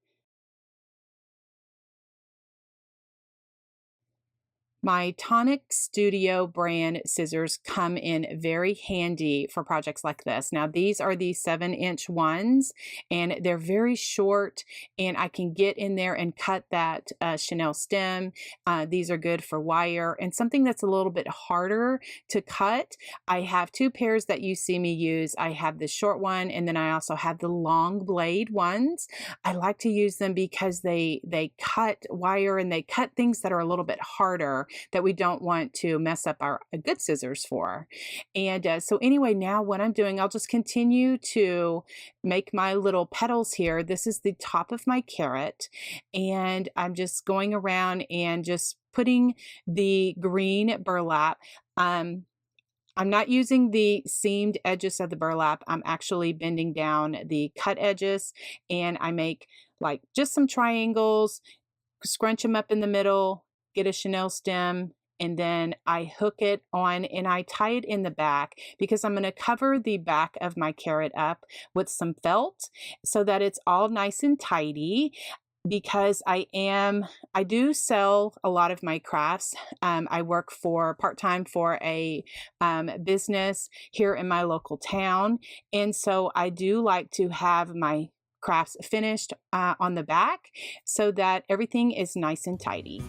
My Tonic Studio brand scissors come in very handy for projects like this. Now, these are the 7-inch ones, and they're very short, and I can get in there and cut that Chanel stem. These are good for wire, and something that's a little bit harder to cut. I have 2 pairs that you see me use. I have the short one, and then I also have the long blade ones. I like to use them because they cut wire, and they cut things that are a little bit harder that we don't want to mess up our good scissors for. And so anyway, now what I'm doing, I'll just continue to make my little petals here. This is the top of my carrot, and I'm just going around and just putting the green burlap. I'm not using the seamed edges of the burlap. I'm actually bending down the cut edges, and I make like just some triangles, scrunch them up in the middle, get a Chanel stem, and then I hook it on, and I tie it in the back because I'm going to cover the back of my carrot up with some felt so that it's all nice and tidy. Because I do sell a lot of my crafts. I work part-time for a business here in my local town. And so I do like to have my crafts finished on the back so that everything is nice and tidy.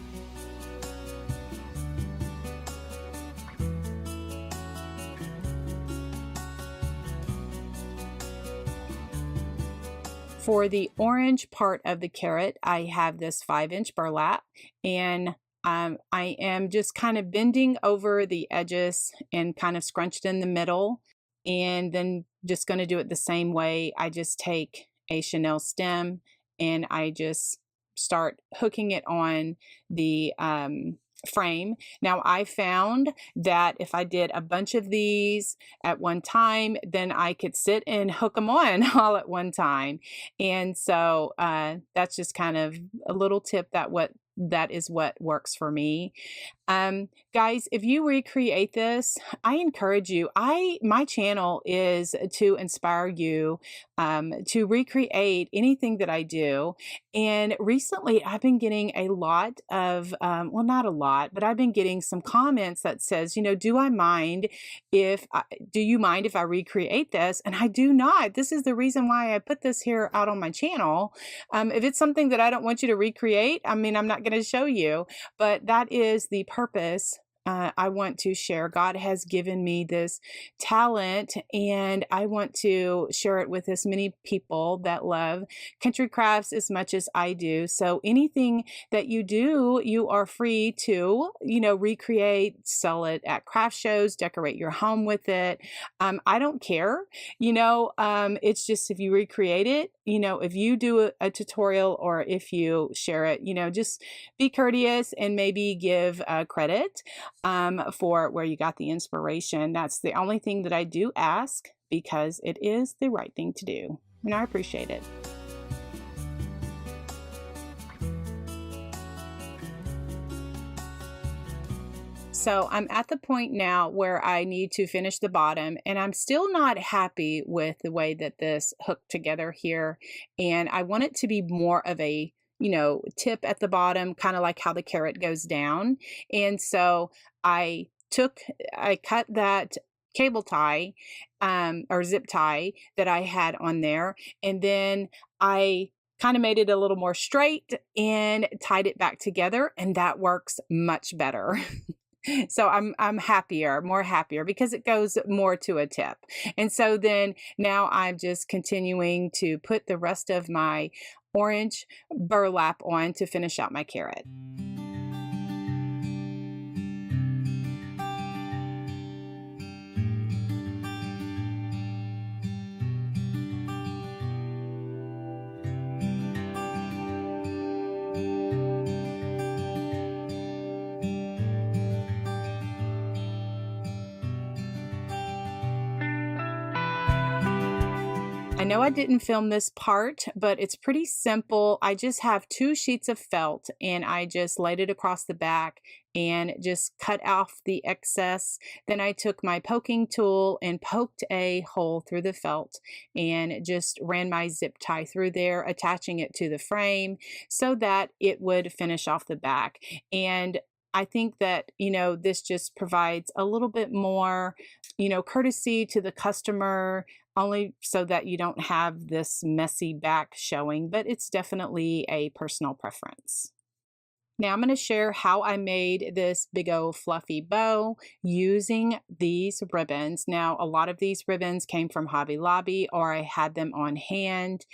For the orange part of the carrot, I have this 5-inch burlap, and I am just kind of bending over the edges and kind of scrunched in the middle, and then just going to do it the same way. I just take a Chanel stem, and I just start hooking it on the frame. Now, I found that if I did a bunch of these at one time, then I could sit and hook them on all at one time. And so that's just kind of a little tip that is what works for me. Guys, if you recreate this, I encourage you. My channel is to inspire you to recreate anything that I do. And recently I've been getting a lot of, well, not a lot, but I've been getting some comments that says, do you mind if I recreate this? And I do not. This is the reason why I put this here out on my channel. If it's something that I don't want you to recreate, I'm not going to show you, but that is the purpose I want to share. God has given me this talent, and I want to share it with as many people that love country crafts as much as I do. So anything that you do, you are free to, recreate, sell it at craft shows, decorate your home with it. I don't care. It's just if you recreate it, if you do a tutorial or if you share it, just be courteous and maybe give credit for where you got the inspiration. That's the only thing that I do ask, because it is the right thing to do, and I appreciate it. So I'm at the point now where I need to finish the bottom, and I'm still not happy with the way that this hooked together here. And I want it to be more of a, tip at the bottom, kind of like how the carrot goes down. And so I cut that cable tie or zip tie that I had on there, and then I kind of made it a little more straight and tied it back together, and that works much better. So I'm more happier because it goes more to a tip. And so then now I'm just continuing to put the rest of my orange burlap on to finish out my carrot. I know I didn't film this part, but it's pretty simple. I just have 2 sheets of felt, and I just laid it across the back and just cut off the excess. Then I took my poking tool and poked a hole through the felt and just ran my zip tie through there, attaching it to the frame so that it would finish off the back. And I think that, this just provides a little bit more, courtesy to the customer, only so that you don't have this messy back showing, but it's definitely a personal preference. Now I'm going to share how I made this big old fluffy bow using these ribbons. Now, a lot of these ribbons came from Hobby Lobby, or I had them on hand.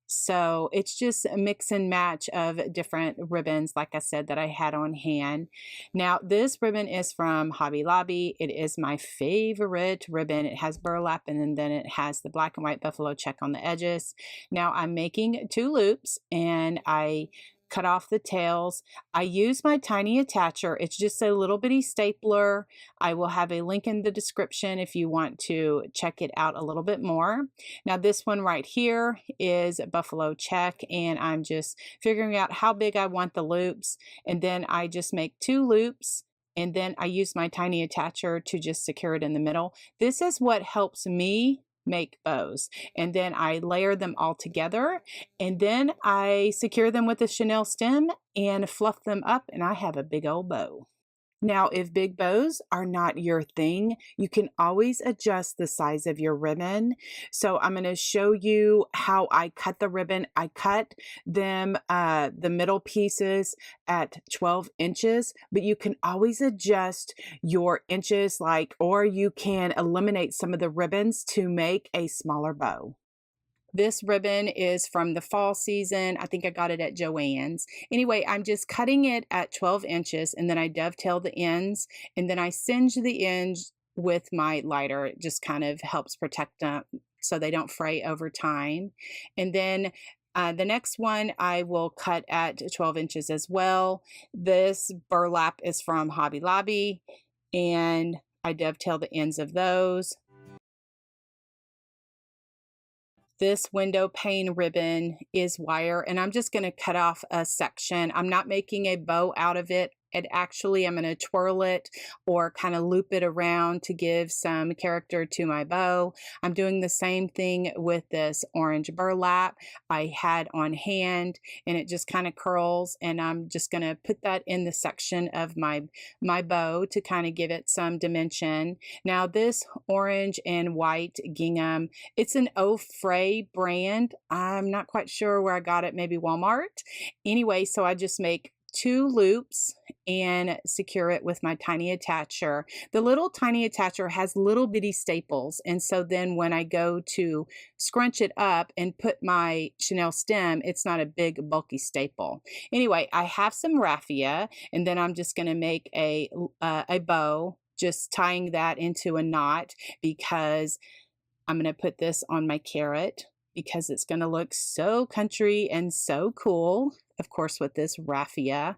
So it's just a mix and match of different ribbons, like I said, that I had on hand. Now, this ribbon is from Hobby Lobby. It is my favorite ribbon. It has burlap, and then it has the black and white buffalo check on the edges. Now, I'm making 2 loops, and I cut off the tails. I use my tiny attacher. It's just a little bitty stapler. I will have a link in the description if you want to check it out a little bit more. Now this one right here is buffalo check, and I'm just figuring out how big I want the loops, and then I just make 2 loops, and then I use my tiny attacher to just secure it in the middle. This is what helps me make bows, and then I layer them all together, and then I secure them with a chenille stem and fluff them up, and I have a big old bow. Now, if big bows are not your thing, you can always adjust the size of your ribbon. So I'm going to show you how I cut the ribbon. I cut them, the middle pieces at 12 inches, but you can always adjust your inches, or you can eliminate some of the ribbons to make a smaller bow. This ribbon is from the fall season. I think I got it at Joann's. Anyway, I'm just cutting it at 12 inches, and then I dovetail the ends, and then I singe the ends with my lighter. It just kind of helps protect them so they don't fray over time. And then the next one I will cut at 12 inches as well. This burlap is from Hobby Lobby, and I dovetail the ends of those. This window pane ribbon is wire, and I'm just going to cut off a section. I'm not making a bow out of it. And actually, I'm going to twirl it or kind of loop it around to give some character to my bow. I'm doing the same thing with this orange burlap I had on hand, and it just kind of curls, and I'm just going to put that in the section of my bow to kind of give it some dimension. Now, this orange and white gingham, it's an Au Frais brand. I'm not quite sure where I got it, maybe Walmart. Anyway, so I just make 2 loops and secure it with my tiny attacher. The little tiny attacher has little bitty staples, and so then when I go to scrunch it up and put my chenille stem, it's not a big bulky staple. Anyway, I have some raffia, and then I'm just going to make a bow, just tying that into a knot, because I'm going to put this on my carrot because it's going to look so country and so cool, of course, with this raffia.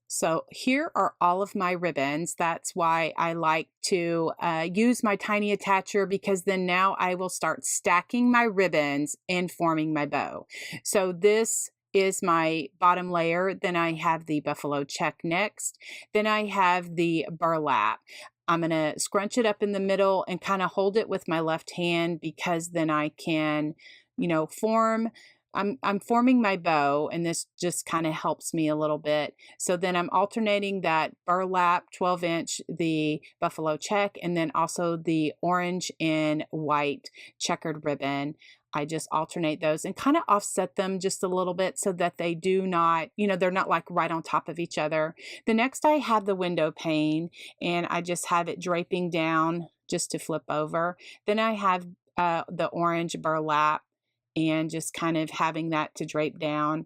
So here are all of my ribbons. That's why I like to use my tiny attacher, because then now I will start stacking my ribbons and forming my bow. So this is my bottom layer. Then I have the buffalo check next. Then I have the burlap. I'm going to scrunch it up in the middle and kind of hold it with my left hand, because then I can, form. I'm forming my bow, and this just kind of helps me a little bit. So then I'm alternating that burlap 12-inch, the buffalo check, and then also the orange and white checkered ribbon. I just alternate those and kind of offset them just a little bit so that they do not, they're not like right on top of each other. The next I have the window pane, and I just have it draping down just to flip over. Then I have the orange burlap, and just kind of having that to drape down.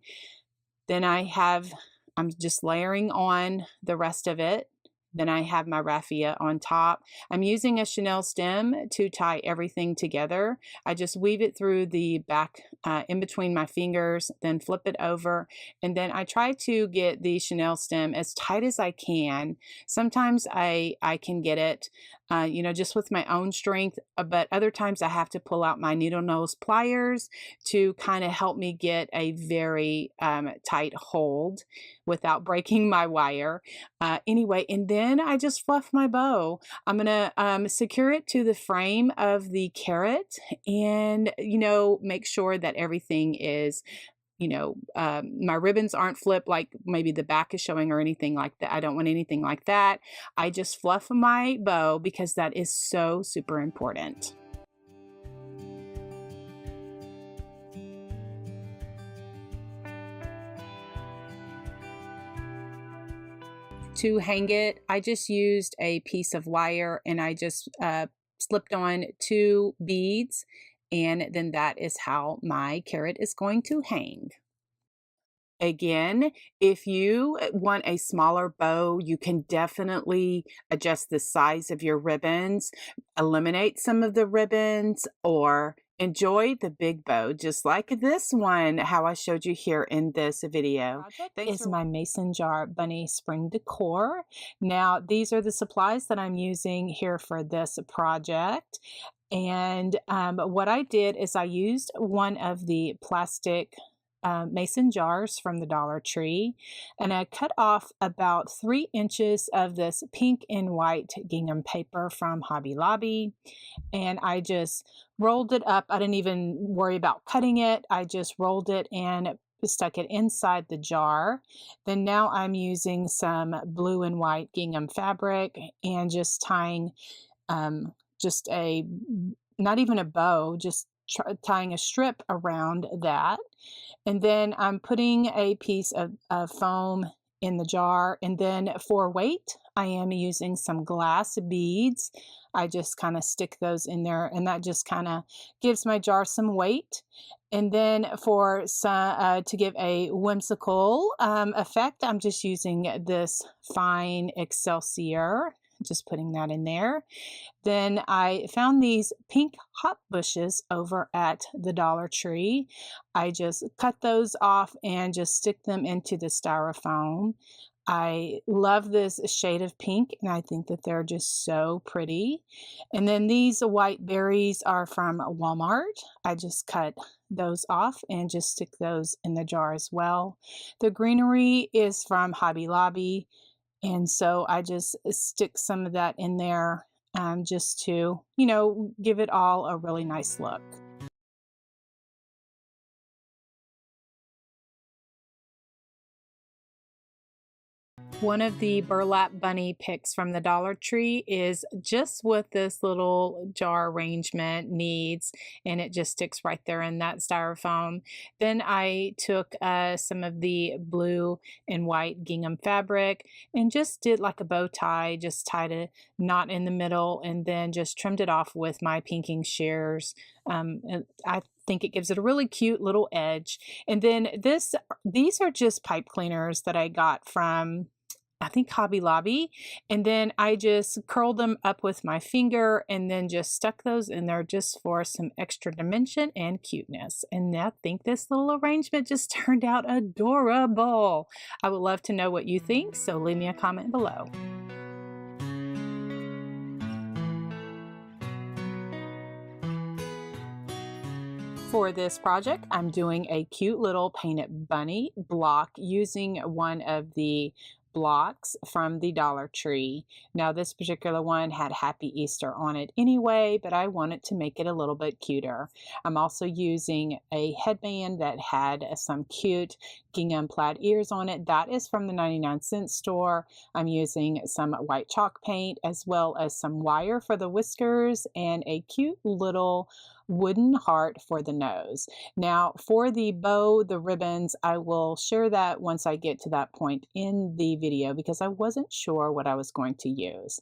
Then I'm just layering on the rest of it. Then I have my raffia on top. I'm using a chenille stem to tie everything together. I just weave it through the back in between my fingers, then flip it over, and then I try to get the chenille stem as tight as I can. Sometimes I can get it, just with my own strength, but other times I have to pull out my needle nose pliers to kind of help me get a very tight hold without breaking my wire. Anyway, and then I just fluff my bow. I'm gonna secure it to the frame of the carrot, and make sure that everything is, my ribbons aren't flipped, like maybe the back is showing or anything like that. I don't want anything like that. I just fluff my bow because that is so super important. To hang it, I just used a piece of wire, and I just slipped on 2 beads, and then that is how my carrot is going to hang. Again, if you want a smaller bow, you can definitely adjust the size of your ribbons, eliminate some of the ribbons, or enjoy the big bow, just like this one, how I showed you here in this video. Is my mason jar bunny spring decor. Now, these are the supplies that I'm using here for this project. And what I did is I used one of the plastic mason jars from the Dollar Tree, and I cut off about 3 inches of this pink and white gingham paper from Hobby Lobby, and I just rolled it up. I didn't even worry about cutting it. I just rolled it and stuck it inside the jar. Then now I'm using some blue and white gingham fabric and just tying not even a bow, just tying a strip around that. And then I'm putting a piece of foam in the jar. And then for weight, I am using some glass beads. I just kind of stick those in there, and that just kind of gives my jar some weight. And then for some, to give a whimsical effect, I'm just using this fine Excelsior, just putting that in there. Then I found these pink hop bushes over at the Dollar Tree. I just cut those off and just stick them into the styrofoam. I love this shade of pink, and I think that they're just so pretty. And then these white berries are from Walmart. I just cut those off and just stick those in the jar as well. The greenery is from Hobby Lobby, and so I just stick some of that in there just to, give it all a really nice look. One of the burlap bunny picks from the Dollar Tree is just what this little jar arrangement needs, and it just sticks right there in that styrofoam. Then I took some of the blue and white gingham fabric and just did like a bow tie, just tied a knot in the middle and then just trimmed it off with my pinking shears. And I think it gives it a really cute little edge. And then these are just pipe cleaners that I got from, I think, Hobby Lobby. And then I just curled them up with my finger and then just stuck those in there just for some extra dimension and cuteness. And I think this little arrangement just turned out adorable. I would love to know what you think, so leave me a comment below. For this project, I'm doing a cute little painted bunny block using one of the blocks from the Dollar Tree. Now this particular one had Happy Easter on it anyway, but I wanted to make it a little bit cuter. I'm also using a headband that had some cute gingham plaid ears on it. That is from the 99-cent store. I'm using some white chalk paint as well as some wire for the whiskers and a cute little wooden heart for the nose. Now for the bow, the ribbons, I will share that once I get to that point in the video because I wasn't sure what I was going to use.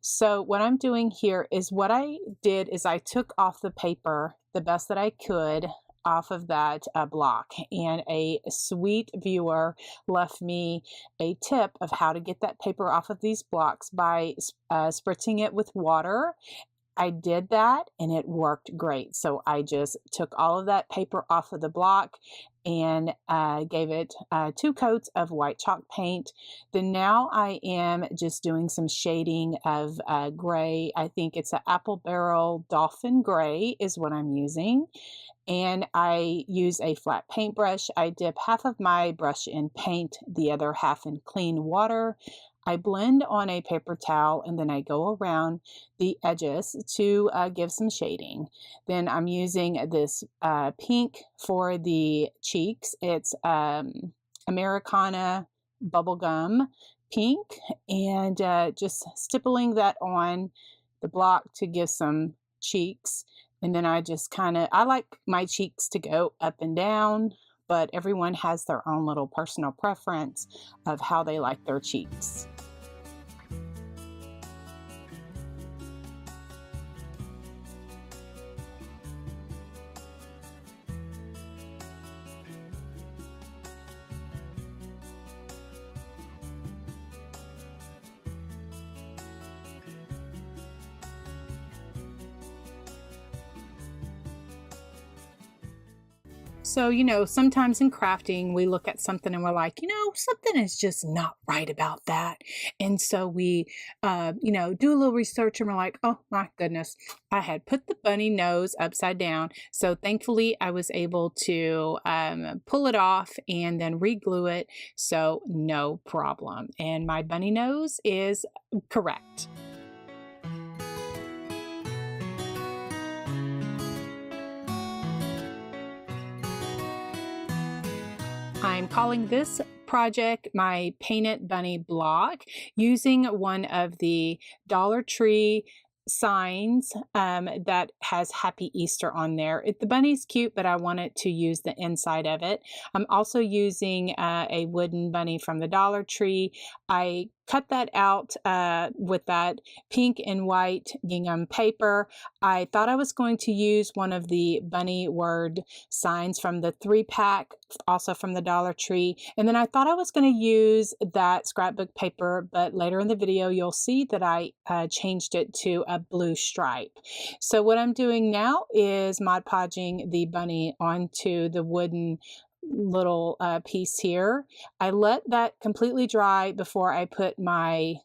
So what I'm doing here is what I did is I took off the paper the best that I could off of that block, and a sweet viewer left me a tip of how to get that paper off of these blocks by spritzing it with water. I did that and it worked great. So I just took all of that paper off of the block and gave it 2 coats of white chalk paint. Then now I am just doing some shading of gray. I think it's an apple barrel dolphin gray is what I'm using. And I use a flat paintbrush. I dip half of my brush in paint, the other half in clean water. I blend on a paper towel and then I go around the edges to give some shading. Then I'm using this pink for the cheeks. It's Americana bubblegum pink, and just stippling that on the block to give some cheeks. And then I just I like my cheeks to go up and down, but everyone has their own little personal preference of how they like their cheeks. So, sometimes in crafting, we look at something and we're like, something is just not right about that. And so we, do a little research and we're like, oh my goodness, I had put the bunny nose upside down. So thankfully I was able to pull it off and then re-glue it. So no problem. And my bunny nose is correct. I'm calling this project my Painted Bunny block using one of the Dollar Tree signs that has Happy Easter on there. The bunny's cute, but I wanted to use the inside of it. I'm also using a wooden bunny from the Dollar Tree. I cut that out with that pink and white gingham paper. I thought I was going to use one of the bunny word signs from the 3-pack, also from the Dollar Tree. And then I thought I was going to use that scrapbook paper, but later in the video, you'll see that I changed it to a blue stripe. So what I'm doing now is Mod Podging the bunny onto the wooden little piece here. I let that completely dry before I put my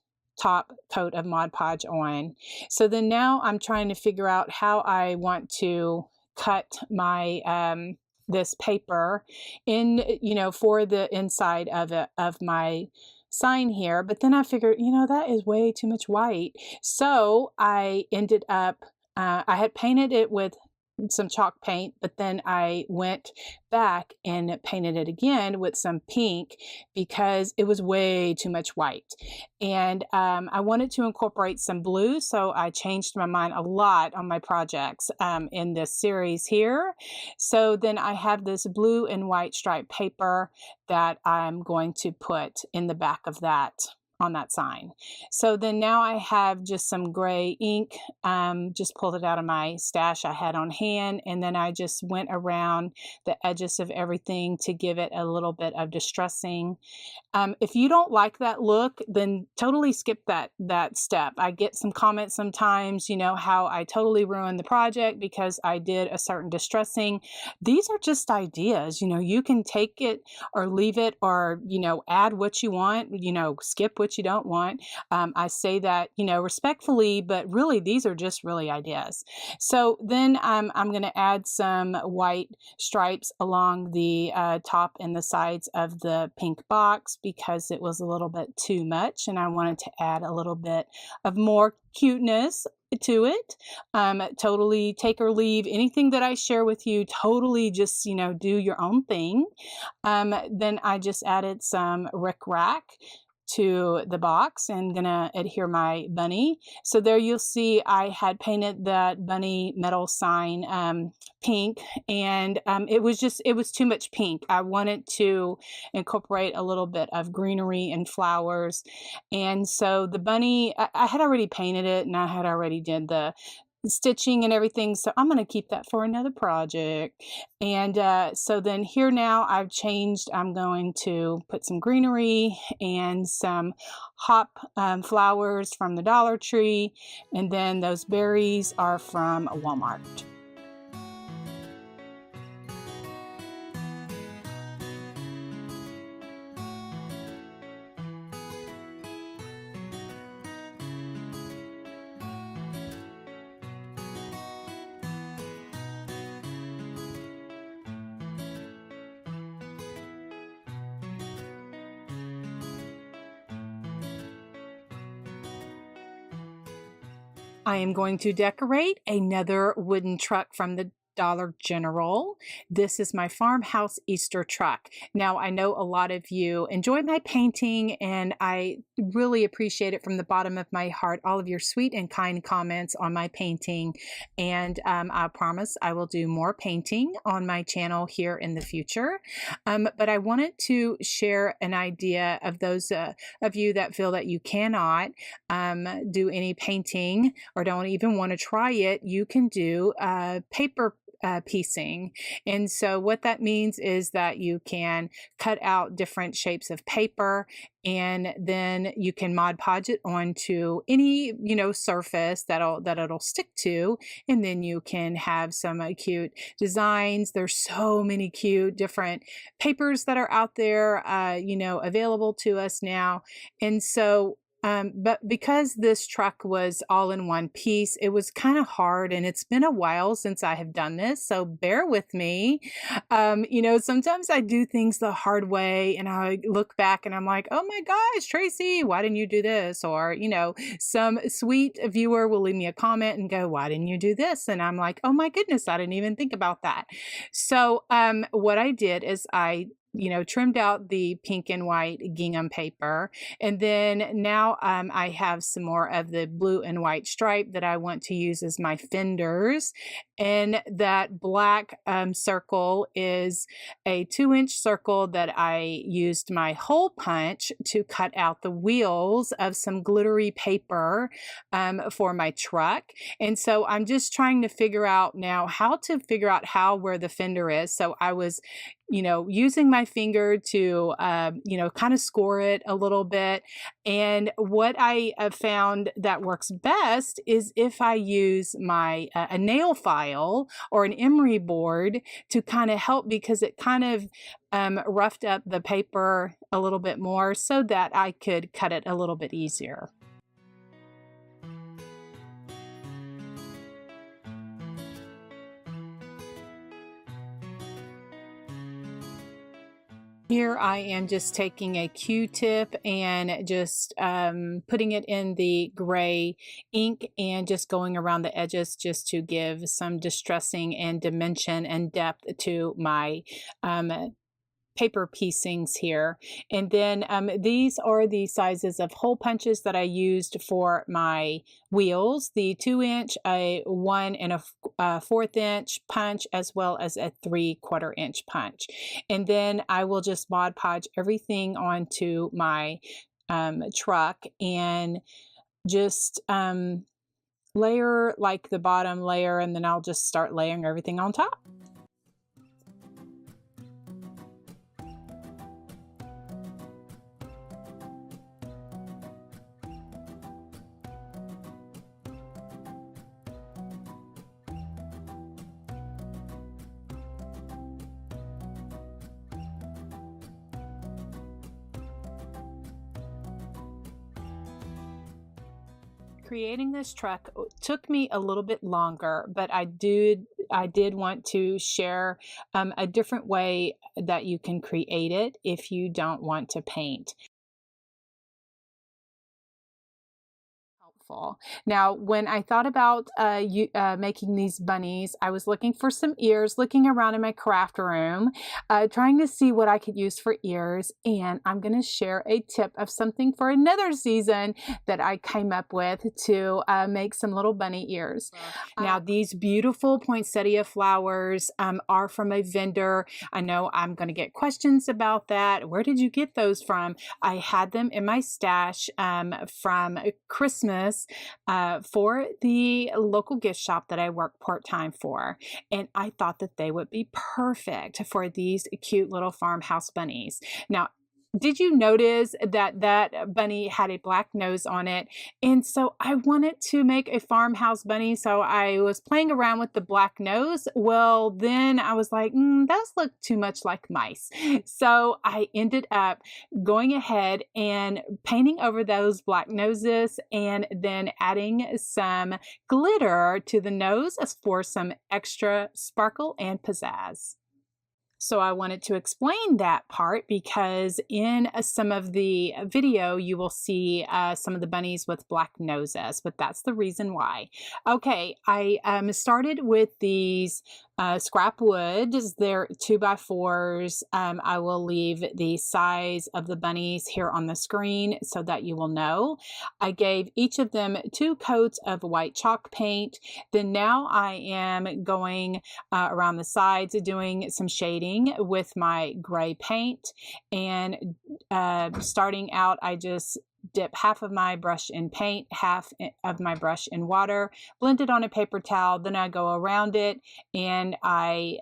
top coat of Mod Podge on. So then now I'm trying to figure out how I want to cut my this paper in, for the inside of my sign here. But then I figured, that is way too much white. So I ended up, I had painted it with some chalk paint, but then I went back and painted it again with some pink because it was way too much white. And I wanted to incorporate some blue, so I changed my mind a lot on my projects in this series here. So then I have this blue and white striped paper that I'm going to put in the back of that on that sign. So then now I have just some gray ink, just pulled it out of my stash I had on hand, and then I just went around the edges of everything to give it a little bit of distressing. If you don't like that look, then totally skip that step. I get some comments sometimes, you know, how I totally ruined the project because I did a certain distressing. These are just ideas. You know, you can take it or leave it, or, you know, add what you want, you know, skip what you don't want. I say that, you know, respectfully, but really these are just really ideas. So then I'm going to add some white stripes along the top and the sides of the pink box, because it was a little bit too much and I wanted to add a little bit of more cuteness to it. Totally take or leave anything that I share with you. Totally just, you know, do your own thing. Then I just added some rickrack to the box and gonna adhere my bunny. So there you'll see I had painted that bunny metal sign pink, and it was too much pink. I wanted to incorporate a little bit of greenery and flowers. And so the bunny, I had already painted it and I had already did the stitching and everything, so I'm going to keep that for another project. And so then here now I've changed. I'm going to put some greenery and some hop flowers from the Dollar Tree, and then those berries are from Walmart. I am going to decorate another wooden truck from the Dollar General. This is my Farmhouse Easter truck. Now, I know a lot of you enjoy my painting, and I really appreciate it from the bottom of my heart, all of your sweet and kind comments on my painting. And I promise I will do more painting on my channel here in the future. But I wanted to share an idea of those of you that feel that you cannot do any painting or don't even want to try it. You can do paper piecing. And so what that means is that you can cut out different shapes of paper, and then you can Mod Podge it onto any, you know, surface that it'll stick to, and then you can have some cute designs. There's so many cute different papers that are out there, you know, available to us now. And so but because this truck was all in one piece, it was kind of hard, and it's been a while since I have done this, so bear with me. You know, sometimes I do things the hard way, and I look back and I'm like, oh my gosh, Tracy, why didn't you do this? Or, you know, some sweet viewer will leave me a comment and go, why didn't you do this? And I'm like, oh my goodness, I didn't even think about that. So what I did is I, you know, trimmed out the pink and white gingham paper. And then now I have some more of the blue and white stripe that I want to use as my fenders. And that black circle is a 2-inch circle that I used my hole punch to cut out the wheels of some glittery paper for my truck. And so I'm just trying to figure out now how to figure out where the fender is. So I was, you know, using my finger to, you know, kind of score it a little bit. And what I have found that works best is if I use my a nail file or an emery board to kind of help, because it kind of roughed up the paper a little bit more so that I could cut it a little bit easier. Here I am just taking a Q-tip and just putting it in the gray ink and just going around the edges just to give some distressing and dimension and depth to my paper piecings here. And then these are the sizes of hole punches that I used for my wheels, the 2-inch, a 1 1/4 inch punch, as well as a 3/4 inch punch. And then I will just Mod Podge everything onto my truck and just layer like the bottom layer, and then I'll just start layering everything on top. Creating this truck took me a little bit longer, but I did want to share a different way that you can create it if you don't want to paint. Now, when I thought about making these bunnies, I was looking for some ears, looking around in my craft room, trying to see what I could use for ears. And I'm going to share a tip of something for another season that I came up with to make some little bunny ears. Now, these beautiful poinsettia flowers are from a vendor. I know I'm going to get questions about that. Where did you get those from? I had them in my stash from Christmas for the local gift shop that I work part-time for. And I thought that they would be perfect for these cute little farmhouse bunnies. Now, did you notice that that bunny had a black nose on it? And so I wanted to make a farmhouse bunny. So I was playing around with the black nose. Well, then I was like, those look too much like mice. So I ended up going ahead and painting over those black noses and then adding some glitter to the nose for some extra sparkle and pizzazz. So I wanted to explain that part because in some of the video, you will see some of the bunnies with black noses, but that's the reason why. Okay, I started with these scrap wood. They're 2x4s. I will leave the size of the bunnies here on the screen so that you will know. I gave each of them 2 coats of white chalk paint. Then now I am going around the sides, doing some shading with my gray paint, and starting out I just dip half of my brush in paint, half of my brush in water, blend it on a paper towel, then I go around it and I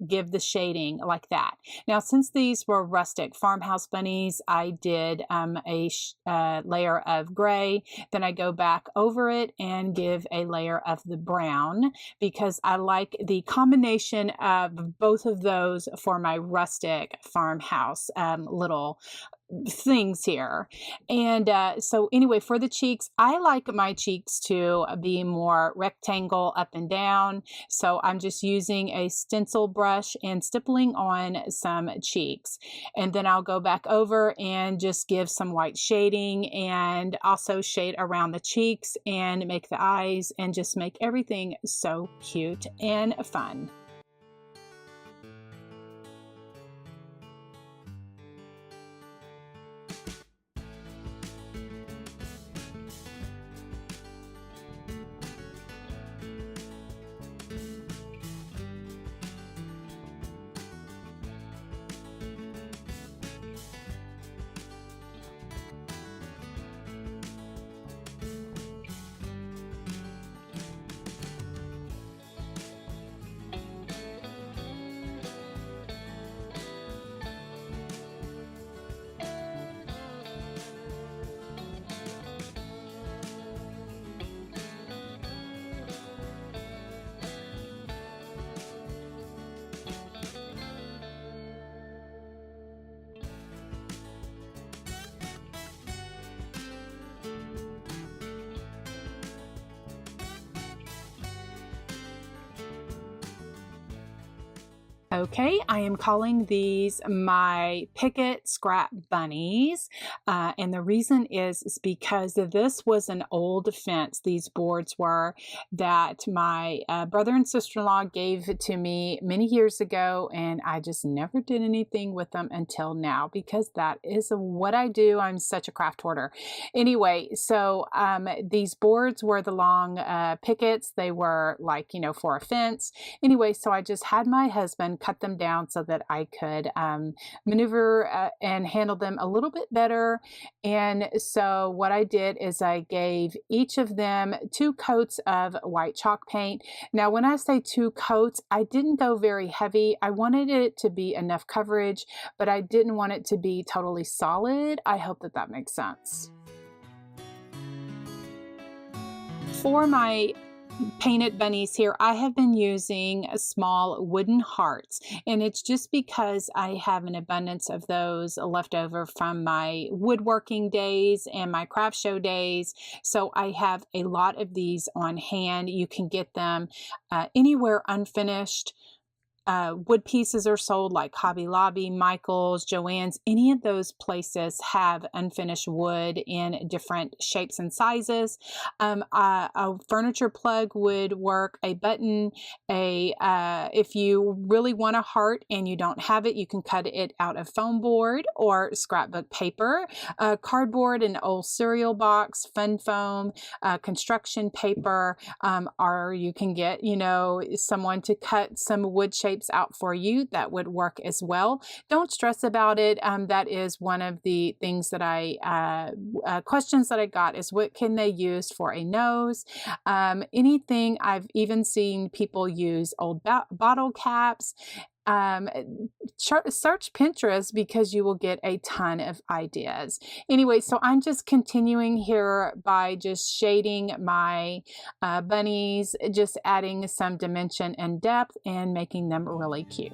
give the shading like that. Now, since these were rustic farmhouse bunnies, I did a layer of gray, then I go back over it and give a layer of the brown because I like the combination of both of those for my rustic farmhouse little things here. And so anyway, for the cheeks, I like my cheeks to be more rectangle up and down. So I'm just using a stencil brush and stippling on some cheeks. And then I'll go back over and just give some white shading and also shade around the cheeks and make the eyes and just make everything so cute and fun. Okay, I am calling these my Picket Scrap Bunnies. And the reason is because this was an old fence, these boards were, that my brother and sister-in-law gave to me many years ago, and I just never did anything with them until now because that is what I do. I'm such a craft hoarder. Anyway, so these boards were the long pickets. They were like, you know, for a fence. Anyway, so I just had my husband cut them down so that I could maneuver and handle them a little bit better. And so what I did is I gave each of them 2 coats of white chalk paint. Now, when I say 2 coats, I didn't go very heavy. I wanted it to be enough coverage, but I didn't want it to be totally solid. I hope that that makes sense. For my painted bunnies here, I have been using small wooden hearts, and it's just because I have an abundance of those left over from my woodworking days and my craft show days. So I have a lot of these on hand. You can get them anywhere unfinished. Wood pieces are sold like Hobby Lobby, Michael's, Joann's. Any of those places have unfinished wood in different shapes and sizes. A furniture plug would work, a button, if you really want a heart and you don't have it, you can cut it out of foam board or scrapbook paper, cardboard, an old cereal box, fun foam, construction paper, or you can get, you know, someone to cut some wood shapes out for you. That would work as well. Don't stress about it. That is one of the things that questions that I got is what can they use for a nose? Anything. I've even seen people use old bottle caps. Search Pinterest because you will get a ton of ideas. Anyway, so I'm just continuing here by just shading my bunnies, just adding some dimension and depth and making them really cute.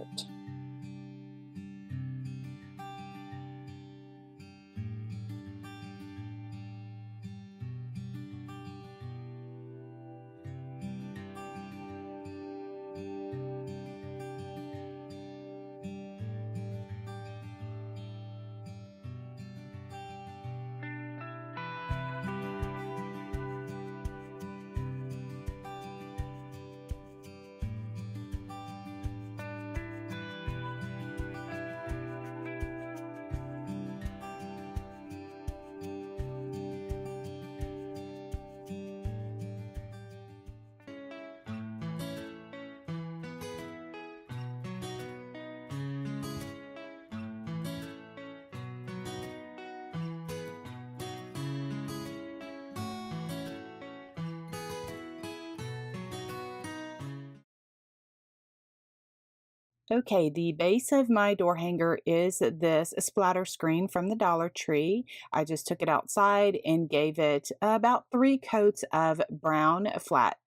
Okay, the base of my door hanger is this splatter screen from the Dollar Tree. I just took it outside and gave it about 3 coats of brown flat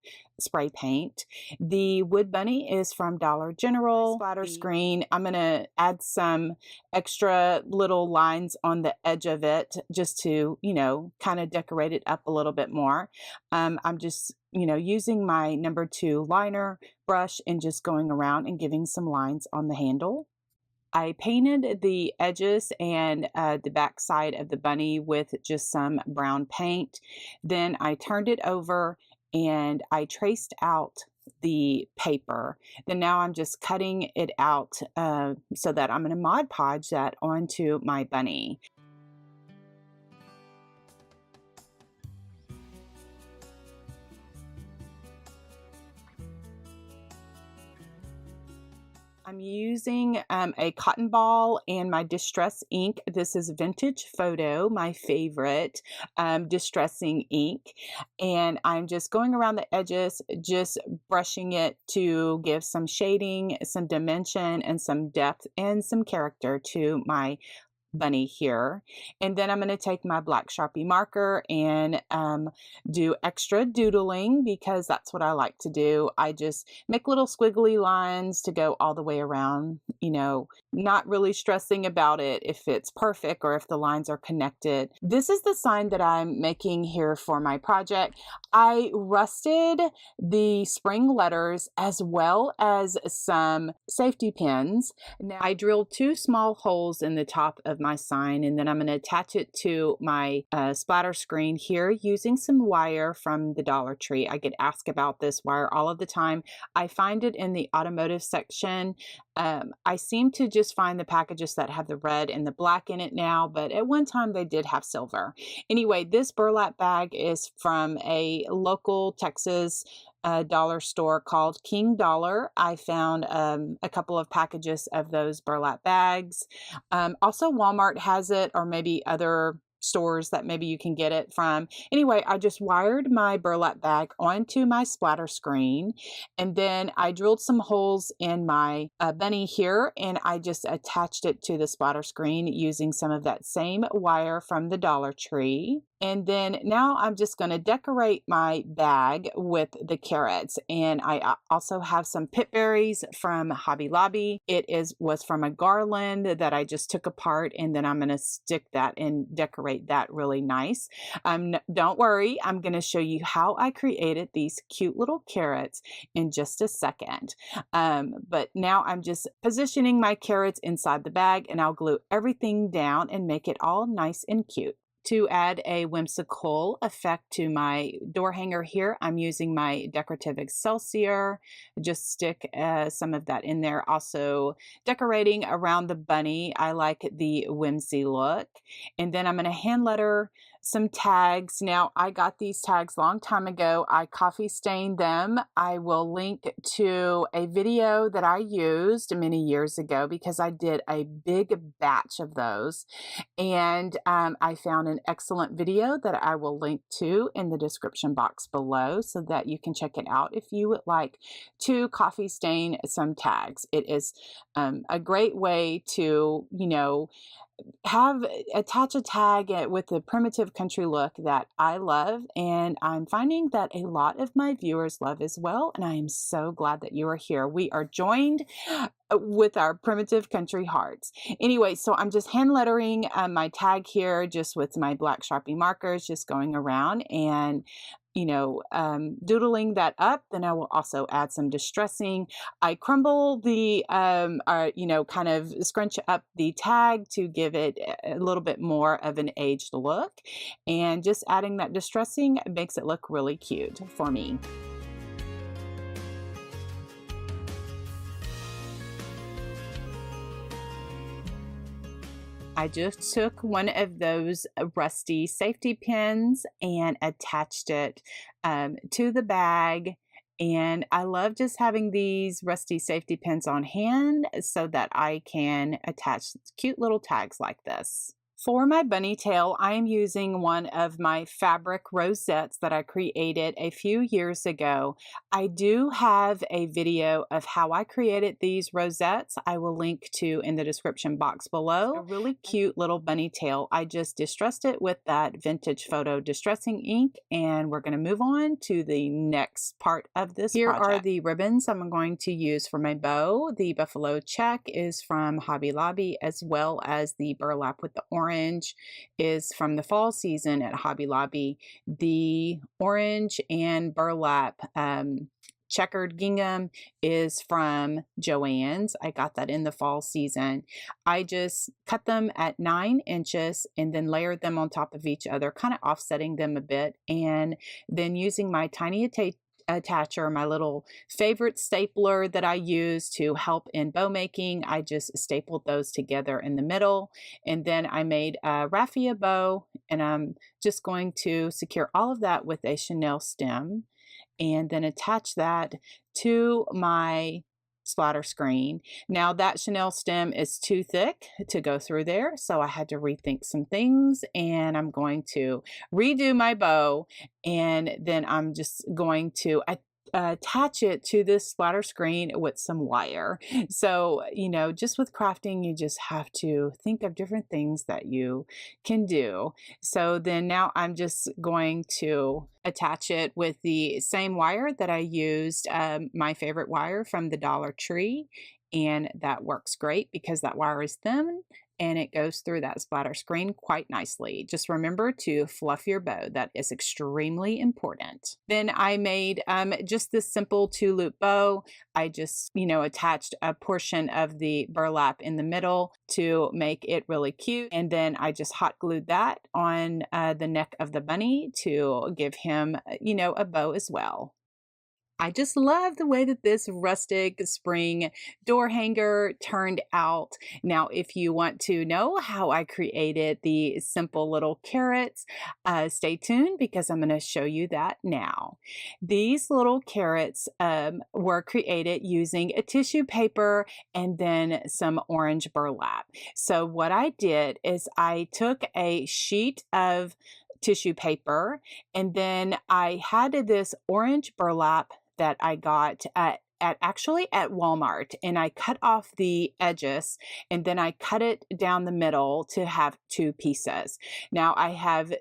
spray paint. The wood bunny is from Dollar General. Splatter screen, I'm going to add some extra little lines on the edge of it just to, you know, kind of decorate it up a little bit more. I'm just, you know, using my number 2 liner brush and just going around and giving some lines on the handle. I painted the edges and the back side of the bunny with just some brown paint. Then I turned it over and I traced out the paper. Then now I'm just cutting it out so that I'm going to Mod Podge that onto my bunny. I'm using a cotton ball and my distress ink. This is Vintage Photo, my favorite distressing ink. And I'm just going around the edges, just brushing it to give some shading, some dimension, and some depth and some character to my bunny here. And then I'm going to take my black Sharpie marker and do extra doodling because that's what I like to do. I just make little squiggly lines to go all the way around, you know, not really stressing about it if it's perfect or if the lines are connected. This is the sign that I'm making here for my project. I rusted the spring letters as well as some safety pins. Now I drilled 2 small holes in the top of my sign, and then I'm going to attach it to my splatter screen here using some wire from the Dollar Tree. I get asked about this wire all of the time. I find it in the automotive section. I seem to just find the packages that have the red and the black in it now, but at one time they did have silver. Anyway, this burlap bag is from a local Texas dollar store called King Dollar. I found a couple of packages of those burlap bags. Also, Walmart has it, or maybe other stores that maybe you can get it from. Anyway, I just wired my burlap bag onto my splatter screen, and then I drilled some holes in my bunny here, and I just attached it to the splatter screen using some of that same wire from the Dollar Tree. And then now I'm just going to decorate my bag with the carrots. And I also have some pit berries from Hobby Lobby. It was from a garland that I just took apart, and then I'm going to stick that and decorate that really nice. Don't worry, I'm going to show you how I created these cute little carrots in just a second. But now I'm just positioning my carrots inside the bag, and I'll glue everything down and make it all nice and cute. To add a whimsical effect to my door hanger here, I'm using my decorative Excelsior. Just stick some of that in there. Also decorating around the bunny. I like the whimsy look. And then I'm going to hand letter some tags. Now, I got these tags a long time ago. I coffee stained them. I will link to a video that I used many years ago because I did a big batch of those. And I found an excellent video that I will link to in the description box below so that you can check it out if you would like to coffee stain some tags. It is a great way to, you know, attach a tag with the primitive country look that I love, and I'm finding that a lot of my viewers love as well, and I am so glad that you are here. We are joined with our primitive country hearts. Anyway, so I'm just hand lettering my tag here just with my black Sharpie markers, just going around and doodling that up. Then I will also add some distressing. I crumble the, kind of scrunch up the tag to give it a little bit more of an aged look. And just adding that distressing makes it look really cute for me. I just took one of those rusty safety pins and attached it to the bag. And I love just having these rusty safety pins on hand so that I can attach cute little tags like this. For my bunny tail, I am using one of my fabric rosettes that I created a few years ago. I do have a video of how I created these rosettes. I will link to in the description box below. A really cute little bunny tail. I just distressed it with that vintage photo distressing ink, and we're going to move on to the next part of this project. Here are the ribbons I'm going to use for my bow. The buffalo check is from Hobby Lobby, as well as the burlap with the orange is from the fall season at Hobby Lobby. The orange and burlap checkered gingham is from Joann's. I got that in the fall season. I just cut them at 9 inches and then layered them on top of each other, kind of offsetting them a bit, and then using my tiny attacher, my little favorite stapler that I use to help in bow making. I just stapled those together in the middle, and then I made a raffia bow, and I'm just going to secure all of that with a chenille stem and then attach that to my splatter screen. Now that chenille stem is too thick to go through there, so I had to rethink some things, and I'm going to redo my bow, and then I'm just going to, attach it to this splatter screen with some wire. So, just with crafting, you just have to think of different things that you can do. So then now I'm just going to attach it with the same wire that I used, my favorite wire from the Dollar Tree. And that works great because that wire is thin and it goes through that splatter screen quite nicely. Just remember to fluff your bow. That is extremely important. Then I made just this simple 2-loop bow. I just, attached a portion of the burlap in the middle to make it really cute. And then I just hot glued that on the neck of the bunny to give him, a bow as well. I just love the way that this rustic spring door hanger turned out. Now, if you want to know how I created the simple little carrots, stay tuned because I'm going to show you that now. These little carrots were created using a tissue paper and then some orange burlap. So what I did is I took a sheet of tissue paper and then I had this orange burlap that I got actually at Walmart, and I cut off the edges and then I cut it down the middle to have 2 pieces. Now I have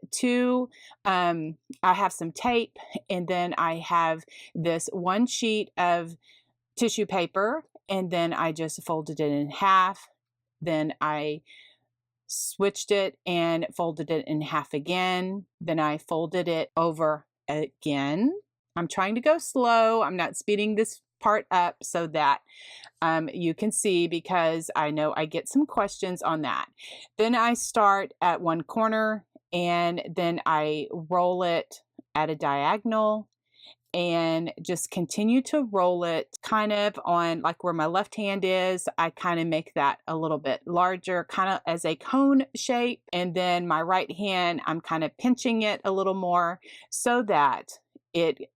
I have some tape, and then I have this 1 sheet of tissue paper, and then I just folded it in half. Then I switched it and folded it in half again. Then I folded it over again. I'm trying to go slow. I'm not speeding this part up so that you can see, because I know I get some questions on that. Then I start at one corner and then I roll it at a diagonal and just continue to roll it kind of on like where my left hand is. I kind of make that a little bit larger, kind of as a cone shape. And then my right hand, I'm kind of pinching it a little more so that it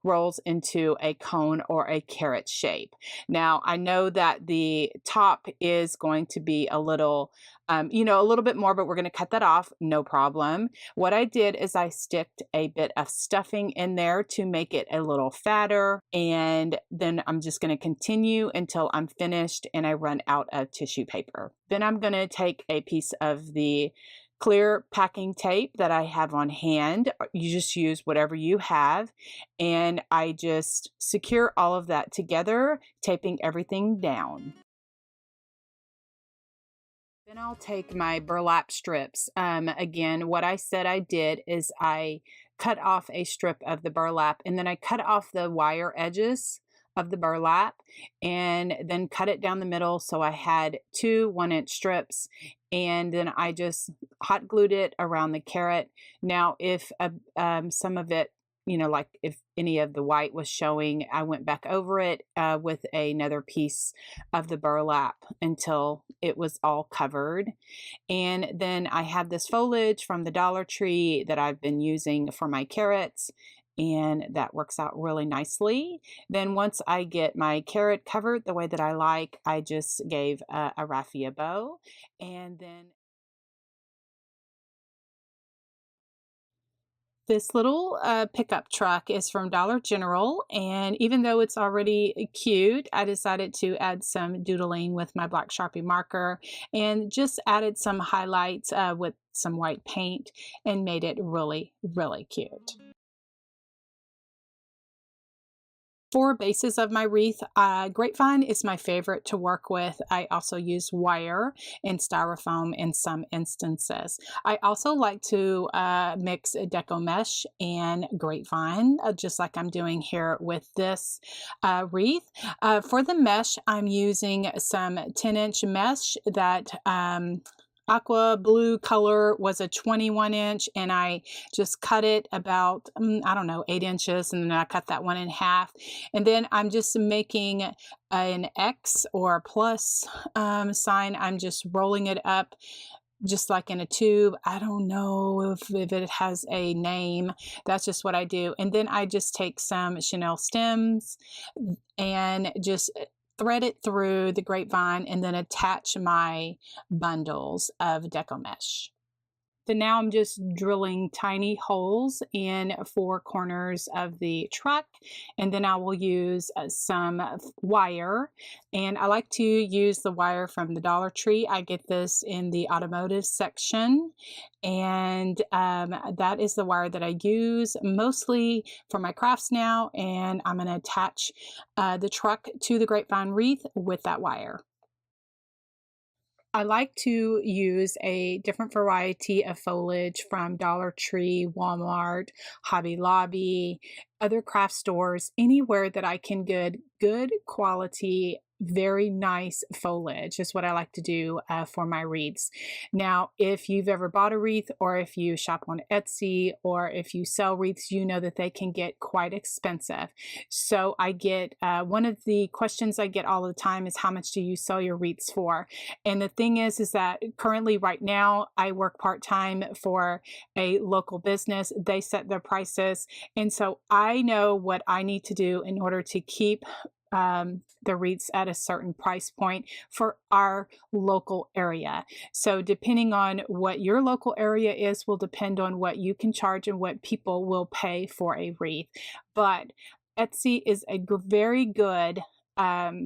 rolls into a cone or a carrot shape. Now, I know that the top is going to be a little, a little bit more, but we're going to cut that off, no problem. What I did is I sticked a bit of stuffing in there to make it a little fatter, and then I'm just going to continue until I'm finished and I run out of tissue paper. Then I'm going to take a piece of the clear packing tape that I have on hand. You just use whatever you have, and I just secure all of that together, taping everything down. Then I'll take my burlap strips. Again, what I said I did is I cut off a strip of the burlap, and then I cut off the wire edges of the burlap and then cut it down the middle. So I had 2 1-inch strips, and then I just hot glued it around the carrot. Now, if some of it, like if any of the white was showing, I went back over it with another piece of the burlap until it was all covered. And then I have this foliage from the Dollar Tree that I've been using for my carrots, and that works out really nicely. Then once I get my carrot covered the way that I like, I just gave a raffia bow, and then this little pickup truck is from Dollar General, and even though it's already cute, I decided to add some doodling with my black Sharpie marker and just added some highlights with some white paint and made it really, really cute. For bases of my wreath, Grapevine is my favorite to work with. I also use wire and styrofoam in some instances. I also like to mix deco mesh and Grapevine, just like I'm doing here with this wreath. For the mesh, I'm using some 10-inch mesh that aqua blue color was a 21-inch, and I just cut it about, 8 inches, and then I cut that one in half. And then I'm just making an X or a plus sign. I'm just rolling it up just like in a tube. I don't know if it has a name. That's just what I do. And then I just take some chenille stems and just thread it through the Grapevine and then attach my bundles of deco mesh. but now I'm just drilling tiny holes in 4 corners of the truck, and then I will use some wire, and I like to use the wire from the Dollar Tree. I get this in the automotive section, and that is the wire that I use mostly for my crafts now, and I'm going to attach the truck to the Grapevine wreath with that wire. I like to use a different variety of foliage from Dollar Tree, Walmart, Hobby Lobby, other craft stores, anywhere that I can get good quality, very nice foliage is what I like to do for my wreaths. Now, if you've ever bought a wreath, or if you shop on Etsy, or if you sell wreaths, you know that they can get quite expensive. So I get, one of the questions I get all the time is, how much do you sell your wreaths for? And the thing is that currently right now I work part-time for a local business. They set their prices. And so I know what I need to do in order to keep the wreaths at a certain price point for our local area. So depending on what your local area is will depend on what you can charge and what people will pay for a wreath. But Etsy is a very good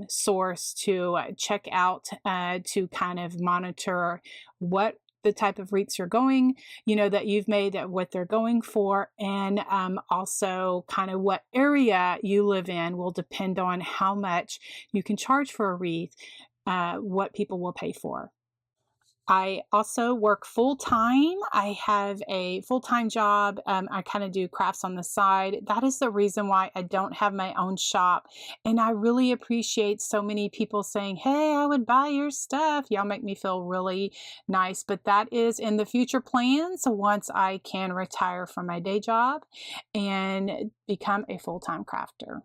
source to check out, to kind of monitor what the type of wreaths you're going, that you've made, what they're going for, and also kind of what area you live in will depend on how much you can charge for a wreath, what people will pay for. I also work full-time. I have a full-time job. I kind of do crafts on the side. That is the reason why I don't have my own shop. And I really appreciate so many people saying, hey, I would buy your stuff. Y'all make me feel really nice. But that is in the future plans once I can retire from my day job and become a full-time crafter.